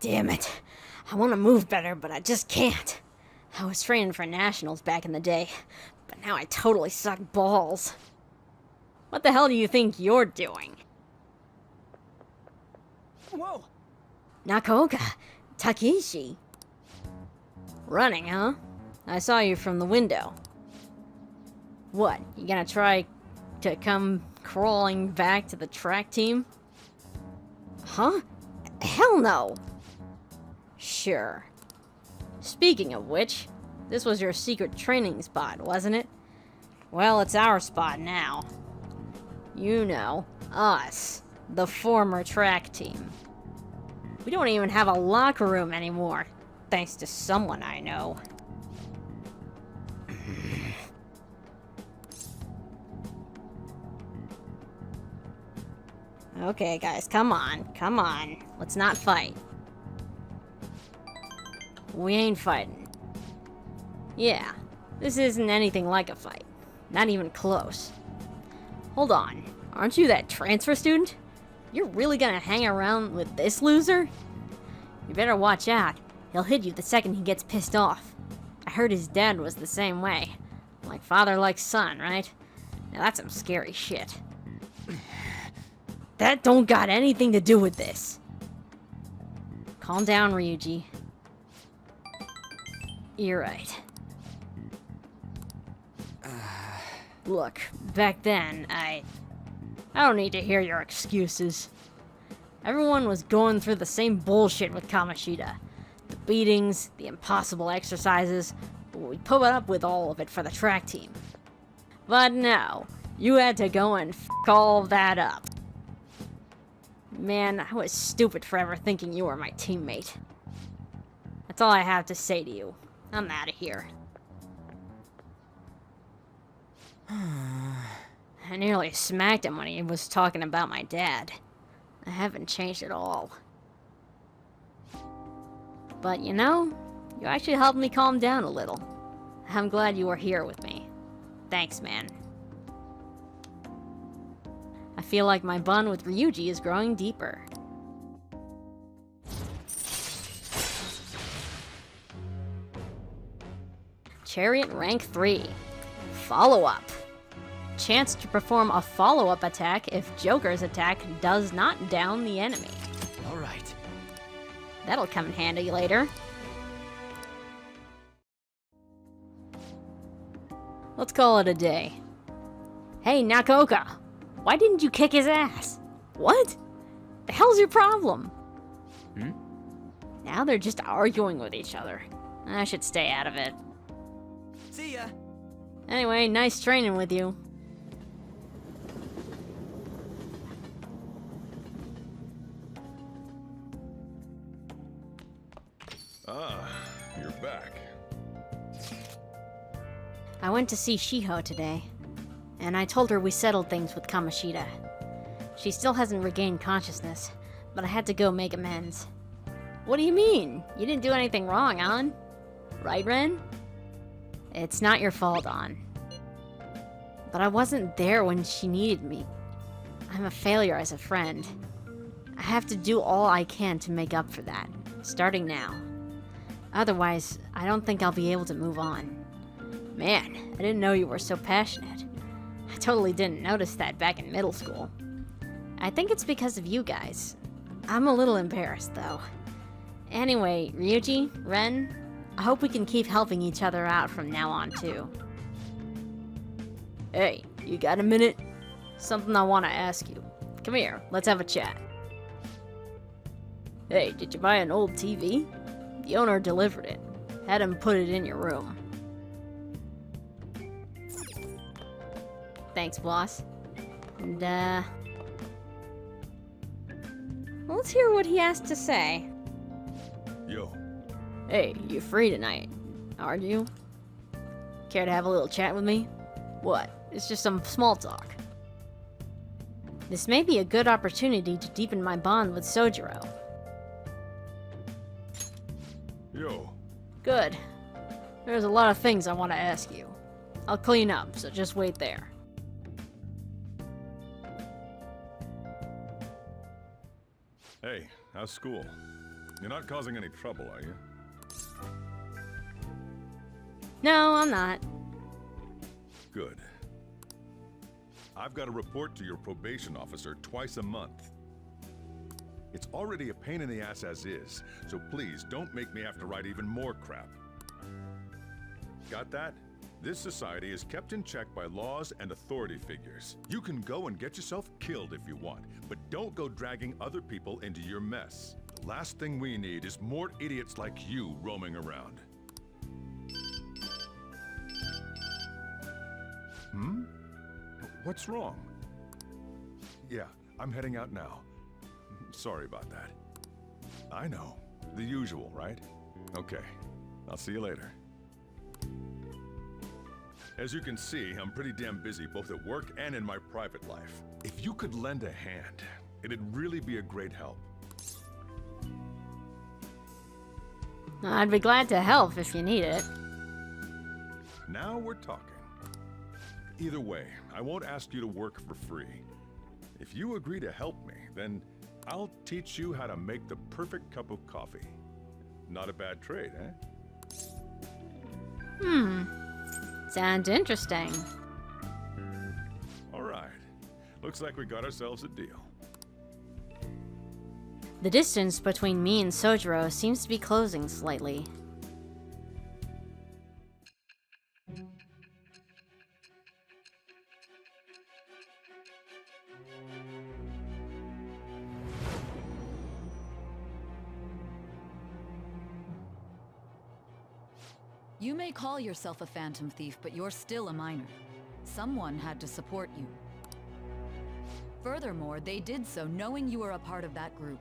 Speaker 1: Damn it. I want to move better, but I just can't. I was training for nationals back in the day, but now I totally suck balls. What the hell do you think you're doing?
Speaker 3: Whoa!
Speaker 1: Nakaoka, Takeshi. Running, huh? I saw you from the window. What, you gonna try to come crawling back to the track team? Huh? Hell no! Sure. Speaking of which, this was your secret training spot, wasn't it? Well, it's our spot now. You know, us, the former track team. We don't even have a locker room anymore, thanks to someone I know. Okay, guys, come on, come on. Let's not fight. We ain't fighting. Yeah, this isn't anything like a fight. Not even close. Hold on, aren't you that transfer student? You're really gonna hang around with this loser? You better watch out. He'll hit you the second he gets pissed off. I heard his dad was the same way. Like father, like son, right? Now that's some scary shit. That don't got anything to do with this. Calm down, Ryuji. You're right. Look, back then, I don't need to hear your excuses. Everyone was going through the same bullshit with Kamoshida. The beatings, the impossible exercises, but we put up with all of it for the track team. But no, you had to go and f*** all that up. Man, I was stupid for ever thinking you were my teammate. That's all I have to say to you. I'm out of here. nearly smacked him when he was talking about my dad. I haven't changed at all. But you know, you actually helped me calm down a little. I'm glad you were here with me. Thanks, man. I feel like my bond with Ryuji is growing deeper. Chariot rank 3. Follow-up. Chance to perform a follow-up attack if Joker's attack does not down the enemy.
Speaker 3: Alright.
Speaker 1: That'll come in handy later. Let's call it a day. Hey, Nakoka! Why didn't you kick his ass? What? The hell's your problem? Now they're just arguing with each other. I should stay out of it.
Speaker 3: See ya!
Speaker 1: Anyway, nice training with you.
Speaker 9: Ah, you're back.
Speaker 1: I went to see Shiho today, and I told her we settled things with Kamoshida. She still hasn't regained consciousness, but I had to go make amends. What do you mean? You didn't do anything wrong, An? Right, Ren? It's not your fault, An. But I wasn't there when she needed me. I'm a failure as a friend. I have to do all I can to make up for that, starting now. Otherwise, I don't think I'll be able to move on. Man, I didn't know you were so passionate. I totally didn't notice that back in middle school. I think it's because of you guys. I'm a little embarrassed, though. Anyway, Ryuji, Ren, I hope we can keep helping each other out from now on, too. Hey, you got a minute? Something I want to ask you. Come here, let's have a chat. Hey, did you buy an old TV? The owner delivered it. Had him put it in your room. Thanks, boss. And, let's hear what he has to say.
Speaker 9: Yo.
Speaker 1: Hey, you free tonight, aren't you? Care to have a little chat with me? What? It's just some small talk. This may be a good opportunity to deepen my bond with Sojiro.
Speaker 9: Yo.
Speaker 1: Good. There's a lot of things I want to ask you. I'll clean up, so just wait there.
Speaker 9: Hey, how's school? You're not causing any trouble, are you?
Speaker 1: No, I'm not.
Speaker 9: Good. I've got to report to your probation officer twice a month. It's already a pain in the ass as is, so please don't make me have to write even more crap. Got that? This society is kept in check by laws and authority figures. You can go and get yourself killed if you want, but don't go dragging other people into your mess. The last thing we need is more idiots like you roaming around. What's wrong? Yeah, I'm heading out now. Sorry about that. I know. The usual, right? Okay. I'll see you later. As you can see, I'm pretty damn busy both at work and in my private life. If you could lend a hand, it'd really be a great help.
Speaker 1: I'd be glad to help if you need it.
Speaker 9: Now we're talking. Either way, I won't ask you to work for free. If you agree to help me, then I'll teach you how to make the perfect cup of coffee. Not a bad trade, eh?
Speaker 1: Sounds interesting.
Speaker 9: All right. Looks like we got ourselves a deal.
Speaker 1: The distance between me and Sojiro seems to be closing slightly.
Speaker 11: You may call yourself a phantom thief, but you're still a minor. Someone had to support you. Furthermore, they did so knowing you were a part of that group.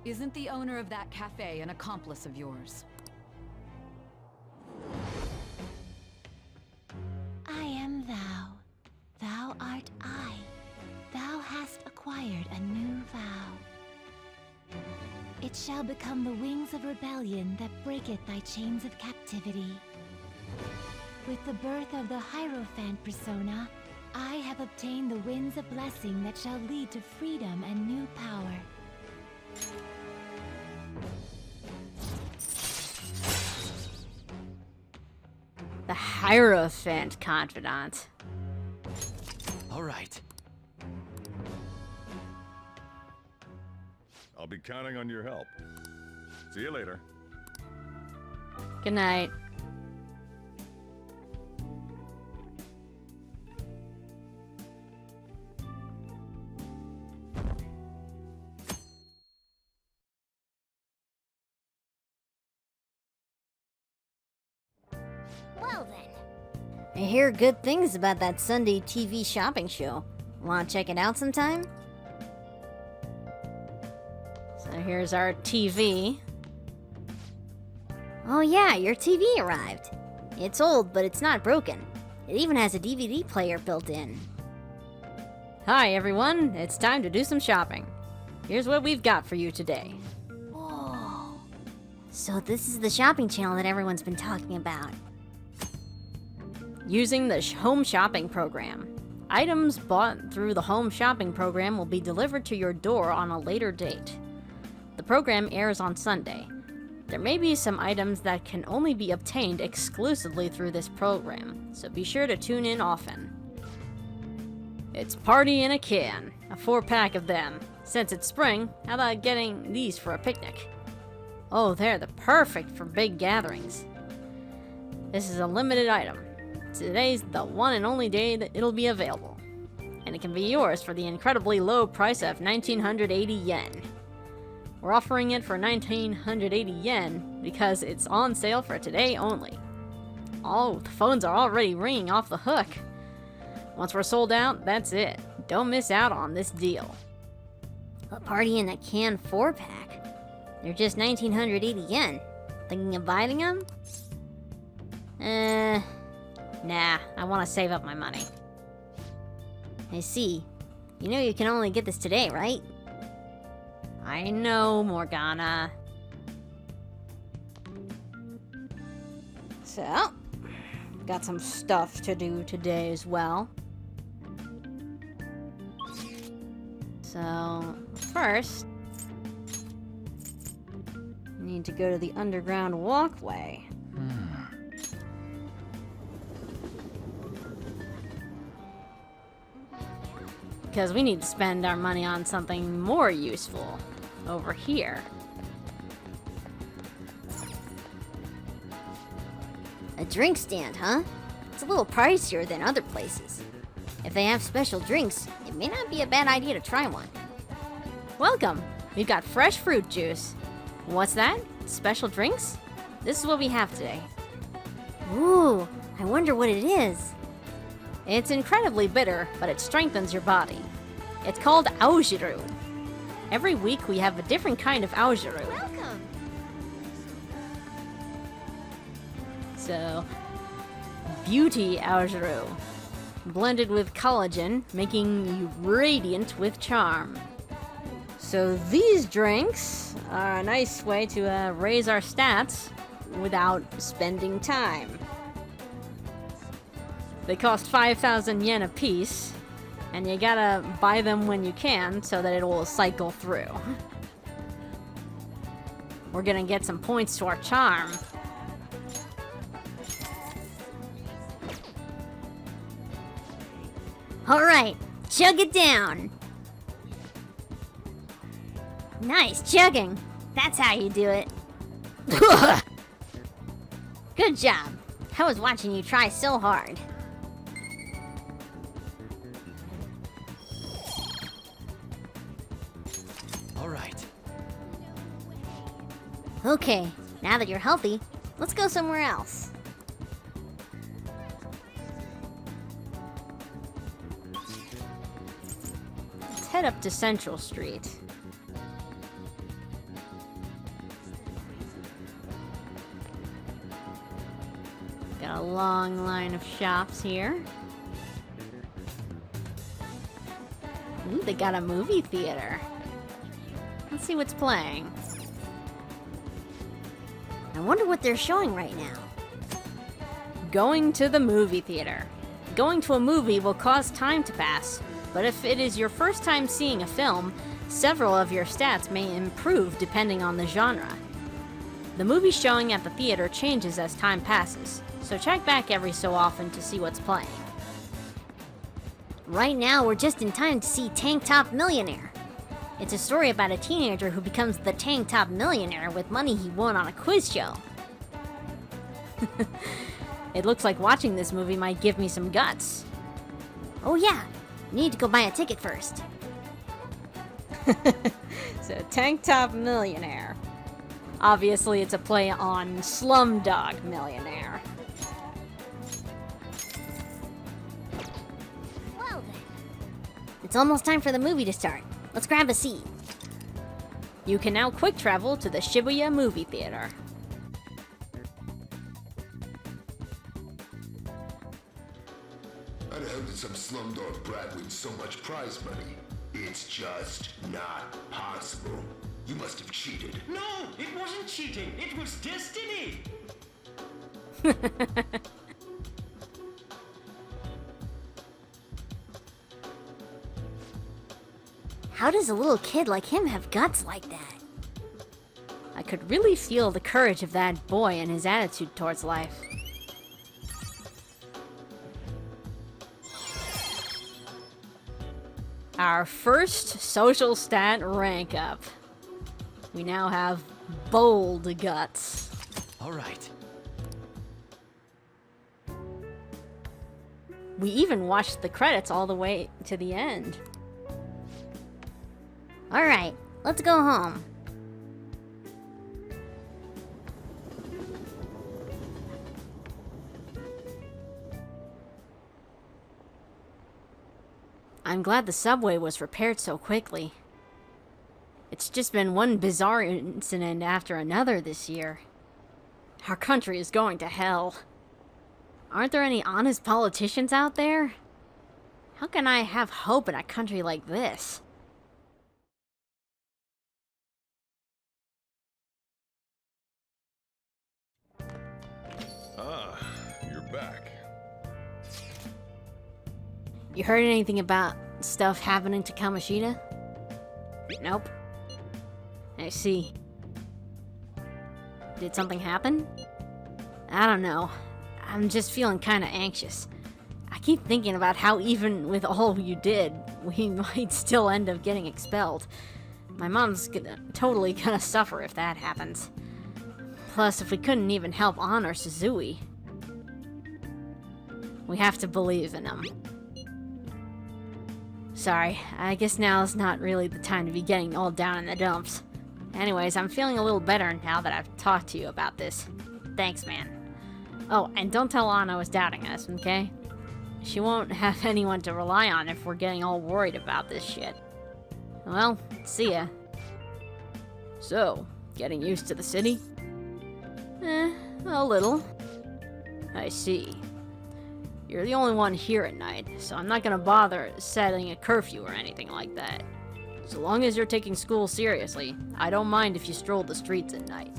Speaker 11: Isn't the owner of that cafe an accomplice of yours?
Speaker 7: I am thou.
Speaker 5: a new vow. It shall become the wings of rebellion that breaketh thy chains of captivity. With the birth of the Hierophant persona, I have obtained the winds of blessing that shall lead to freedom and new power.
Speaker 1: The Hierophant Confidant.
Speaker 3: All right.
Speaker 12: I'll be counting on your help. See you later.
Speaker 1: Good night.
Speaker 2: Well then. I hear good things about that Sunday TV shopping show. Want to check it out sometime?
Speaker 1: So here's our TV.
Speaker 2: Oh yeah, your TV arrived. It's old, but it's not broken. It even has a DVD player built in.
Speaker 1: Hi everyone, it's time to do some shopping. Here's what we've got for you today.
Speaker 2: Whoa. So this is the shopping channel that everyone's been talking about.
Speaker 1: Using the home shopping program. Items bought through the home shopping program will be delivered to your door on a later date. The program airs on Sunday. There may be some items that can only be obtained exclusively through this program, so be sure to tune in often. It's Party in a Can, a 4-pack of them. Since it's spring, how about getting these for a picnic? Oh, they're the perfect for big gatherings. This is a limited item. Today's the one and only day that it'll be available. And it can be yours for the incredibly low price of 1980 yen. We're offering it for 1980 yen because it's on sale for today only. Oh, the phones are already ringing off the hook. Once we're sold out, that's it. Don't miss out on this deal.
Speaker 2: A Party in a Can 4-pack. They're just 1980 yen. Thinking of buying them?
Speaker 1: Nah, I want to save up my money.
Speaker 2: I see. You know you can only get this today, right?
Speaker 1: I know, Morgana. So, got some stuff to do today as well. So, first, we need to go to the underground walkway. Because we need to spend our money on something more useful over here.
Speaker 2: A drink stand, huh? It's a little pricier than other places. If they have special drinks, it may not be a bad idea to try one.
Speaker 1: Welcome! We've got fresh fruit juice. What's that? Special drinks? This is what we have today.
Speaker 2: Ooh, I wonder what it is.
Speaker 1: It's incredibly bitter, but it strengthens your body. It's called Aojiru. Every week we have a different kind of Aojiru.
Speaker 2: Welcome!
Speaker 1: So, Beauty Aojiru. Blended with collagen, making you radiant with charm. So these drinks are a nice way to raise our stats without spending time. They cost 5,000 yen a piece, and you gotta buy them when you can so that it will cycle through. We're gonna get some points to our charm.
Speaker 2: Alright, chug it down! Nice chugging! That's how you do it. Good job! I was watching you try so hard.
Speaker 3: Alright.
Speaker 2: Okay, now that you're healthy, let's go somewhere else.
Speaker 1: Let's head up to Central Street. Got a long line of shops here. Ooh, they got a movie theater. Let's see what's playing.
Speaker 2: I wonder what they're showing right now.
Speaker 1: Going to the movie theater. Going to a movie will cause time to pass, but if it is your first time seeing a film, several of your stats may improve depending on the genre. The movie showing at the theater changes as time passes, so check back every so often to see what's playing.
Speaker 2: Right now, we're just in time to see Tank Top Millionaire. It's a story about a teenager who becomes the Tank Top Millionaire with money he won on a quiz show.
Speaker 1: It looks like watching this movie might give me some guts.
Speaker 2: Oh yeah, need to go buy a ticket first.
Speaker 1: So, Tank Top Millionaire. Obviously, it's a play on Slumdog Millionaire.
Speaker 2: Well then. It's almost time for the movie to start. Let's grab a seat.
Speaker 1: You can now quick travel to the Shibuya movie theater.
Speaker 9: I'd hope that some slumdog brat wins so much prize money. It's just not possible. You must have cheated.
Speaker 13: No, it wasn't cheating. It was destiny.
Speaker 2: How does a little kid like him have guts like that?
Speaker 1: I could really feel the courage of that boy and his attitude towards life. Our first social stat rank up. We now have bold guts.
Speaker 13: All right.
Speaker 1: We even watched the credits all the way to the end.
Speaker 2: Alright, let's go home.
Speaker 1: I'm glad the subway was repaired so quickly. It's just been one bizarre incident after another this year. Our country is going to hell. Aren't there any honest politicians out there? How can I have hope in a country like this?
Speaker 12: Ah, you're back.
Speaker 1: You heard anything about stuff happening to Kamoshida? Nope. I see. Did something happen? I don't know. I'm just feeling kinda anxious. I keep thinking about how even with all you did, we might still end up getting expelled. My mom's totally gonna suffer if that happens. Plus, if we couldn't even help Ann or Suzui, we have to believe in them. Sorry, I guess now is not really the time to be getting all down in the dumps. Anyways, I'm feeling a little better now that I've talked to you about this. Thanks, man. Oh, and don't tell Ann I was doubting us, okay? She won't have anyone to rely on if we're getting all worried about this shit. Well, see ya. So, getting used to the city? A little. I see. You're the only one here at night, so I'm not gonna bother setting a curfew or anything like that. So long as you're taking school seriously, I don't mind if you stroll the streets at night.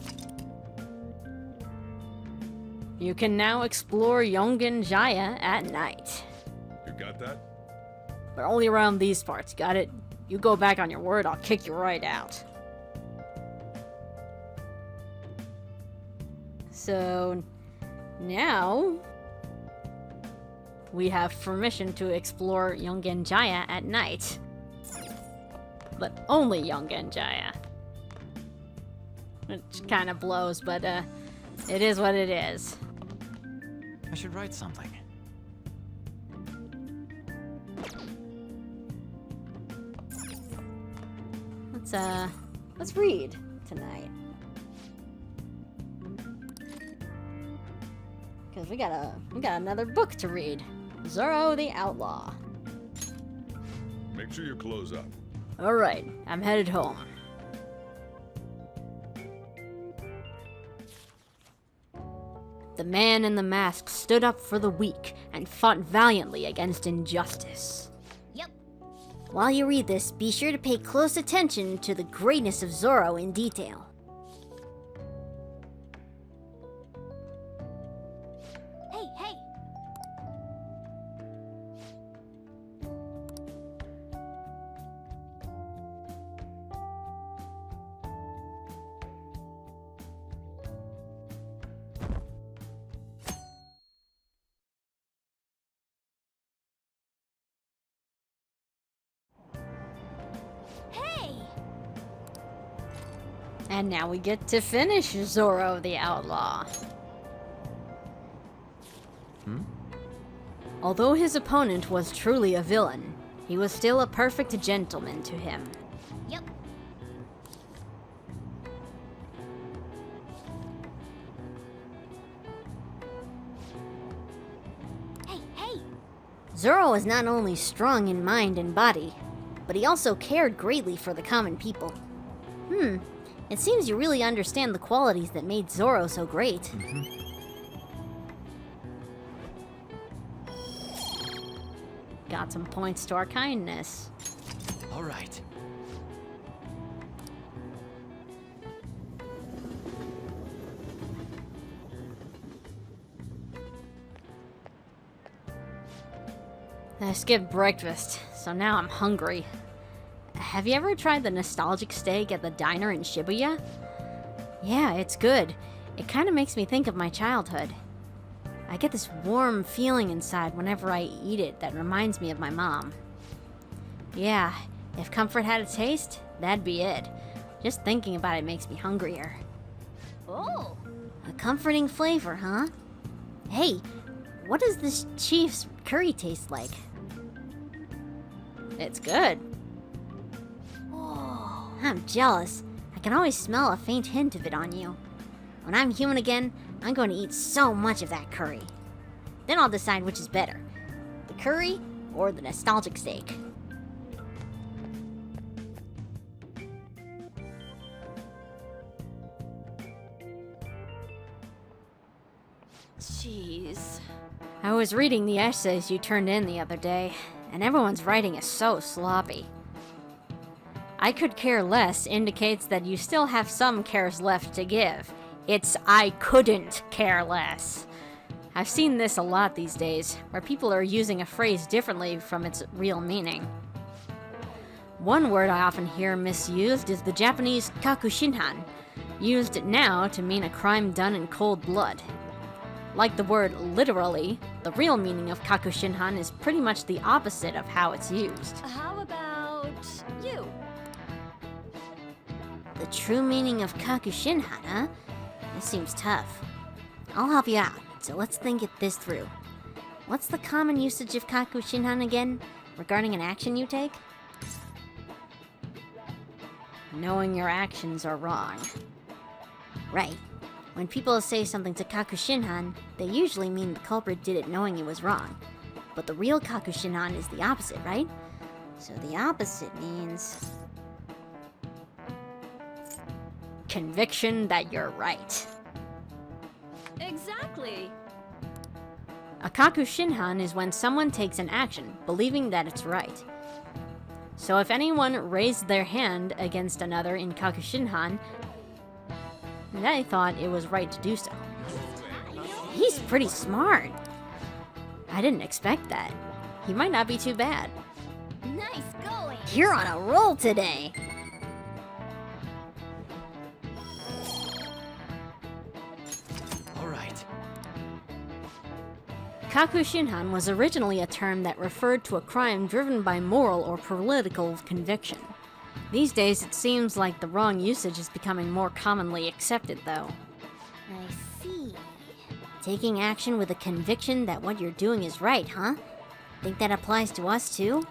Speaker 1: You can now explore Yongen Jaya at night.
Speaker 12: You got that?
Speaker 1: But only around these parts, got it? You go back on your word, I'll kick you right out. So, now we have permission to explore Yongen Jaya at night. But only Yongen Jaya. Which kind of blows, but it is what it is.
Speaker 13: I should write something.
Speaker 1: Let's read tonight. Because we got another book to read. Zoro the Outlaw.
Speaker 12: Make sure you close up.
Speaker 1: Alright, I'm headed home. The man in the mask stood up for the weak and fought valiantly against injustice.
Speaker 5: Yep.
Speaker 2: While you read this, be sure to pay close attention to the greatness of Zoro in detail.
Speaker 5: Hey, hey! Hey!
Speaker 1: And now we get to finish Zoro the Outlaw. Although his opponent was truly a villain, he was still a perfect gentleman to him.
Speaker 5: Yep. Hey, hey!
Speaker 2: Zoro was not only strong in mind and body, but he also cared greatly for the common people. It seems you really understand the qualities that made Zoro so great.
Speaker 1: Got some points to our kindness.
Speaker 13: All right.
Speaker 1: I skipped breakfast, so now I'm hungry. Have you ever tried the nostalgic steak at the diner in Shibuya? Yeah, it's good. It kind of makes me think of my childhood. I get this warm feeling inside whenever I eat it that reminds me of my mom. Yeah, if comfort had a taste, that'd be it. Just thinking about it makes me hungrier.
Speaker 2: Oh! A comforting flavor, huh? Hey, what does this chief's curry taste like?
Speaker 1: It's good.
Speaker 2: Oh, I'm jealous. I can always smell a faint hint of it on you. When I'm human again, I'm going to eat so much of that curry. Then I'll decide which is better, the curry or the nostalgic steak.
Speaker 1: Jeez. I was reading the essays you turned in the other day, and everyone's writing is so sloppy. I could care less indicates that you still have some cares left to give. It's I couldn't care less. I've seen this a lot these days, where people are using a phrase differently from its real meaning. One word I often hear misused is the Japanese kakushinhan, used now to mean a crime done in cold blood. Like the word literally, the real meaning of kakushinhan is pretty much the opposite of how it's used.
Speaker 4: How about you?
Speaker 2: The true meaning of kakushinhan, huh? This seems tough. I'll help you out, so let's think this through. What's the common usage of kakushinhan again, regarding an action you take?
Speaker 1: Knowing your actions are wrong.
Speaker 2: Right. When people say something to kakushinhan, they usually mean the culprit did it knowing it was wrong. But the real kakushinhan is the opposite, right? So the opposite means...
Speaker 1: conviction that you're right.
Speaker 4: Exactly.
Speaker 1: A kakushinhan is when someone takes an action, believing that it's right. So if anyone raised their hand against another in kakushinhan, they thought it was right to do so.
Speaker 2: He's pretty smart.
Speaker 1: I didn't expect that. He might not be too bad.
Speaker 5: Nice going!
Speaker 2: You're on a roll today!
Speaker 13: All right.
Speaker 1: Kakushinhan was originally a term that referred to a crime driven by moral or political conviction. These days, it seems like the wrong usage is becoming more commonly accepted, though.
Speaker 2: I see. Taking action with a conviction that what you're doing is right, huh? Think that applies to us, too?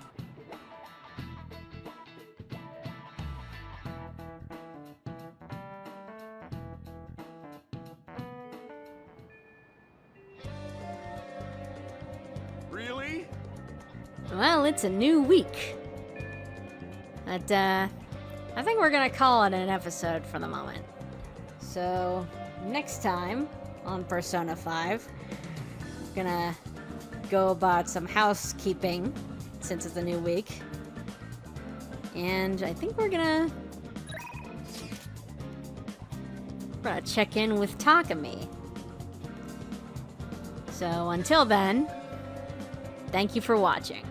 Speaker 12: Really?
Speaker 1: Well, it's a new week. But, I think we're gonna call it an episode for the moment. So, next time on Persona 5, we're gonna go about some housekeeping, since it's a new week. And I think we're gonna check in with Takumi. So until then, thank you for watching.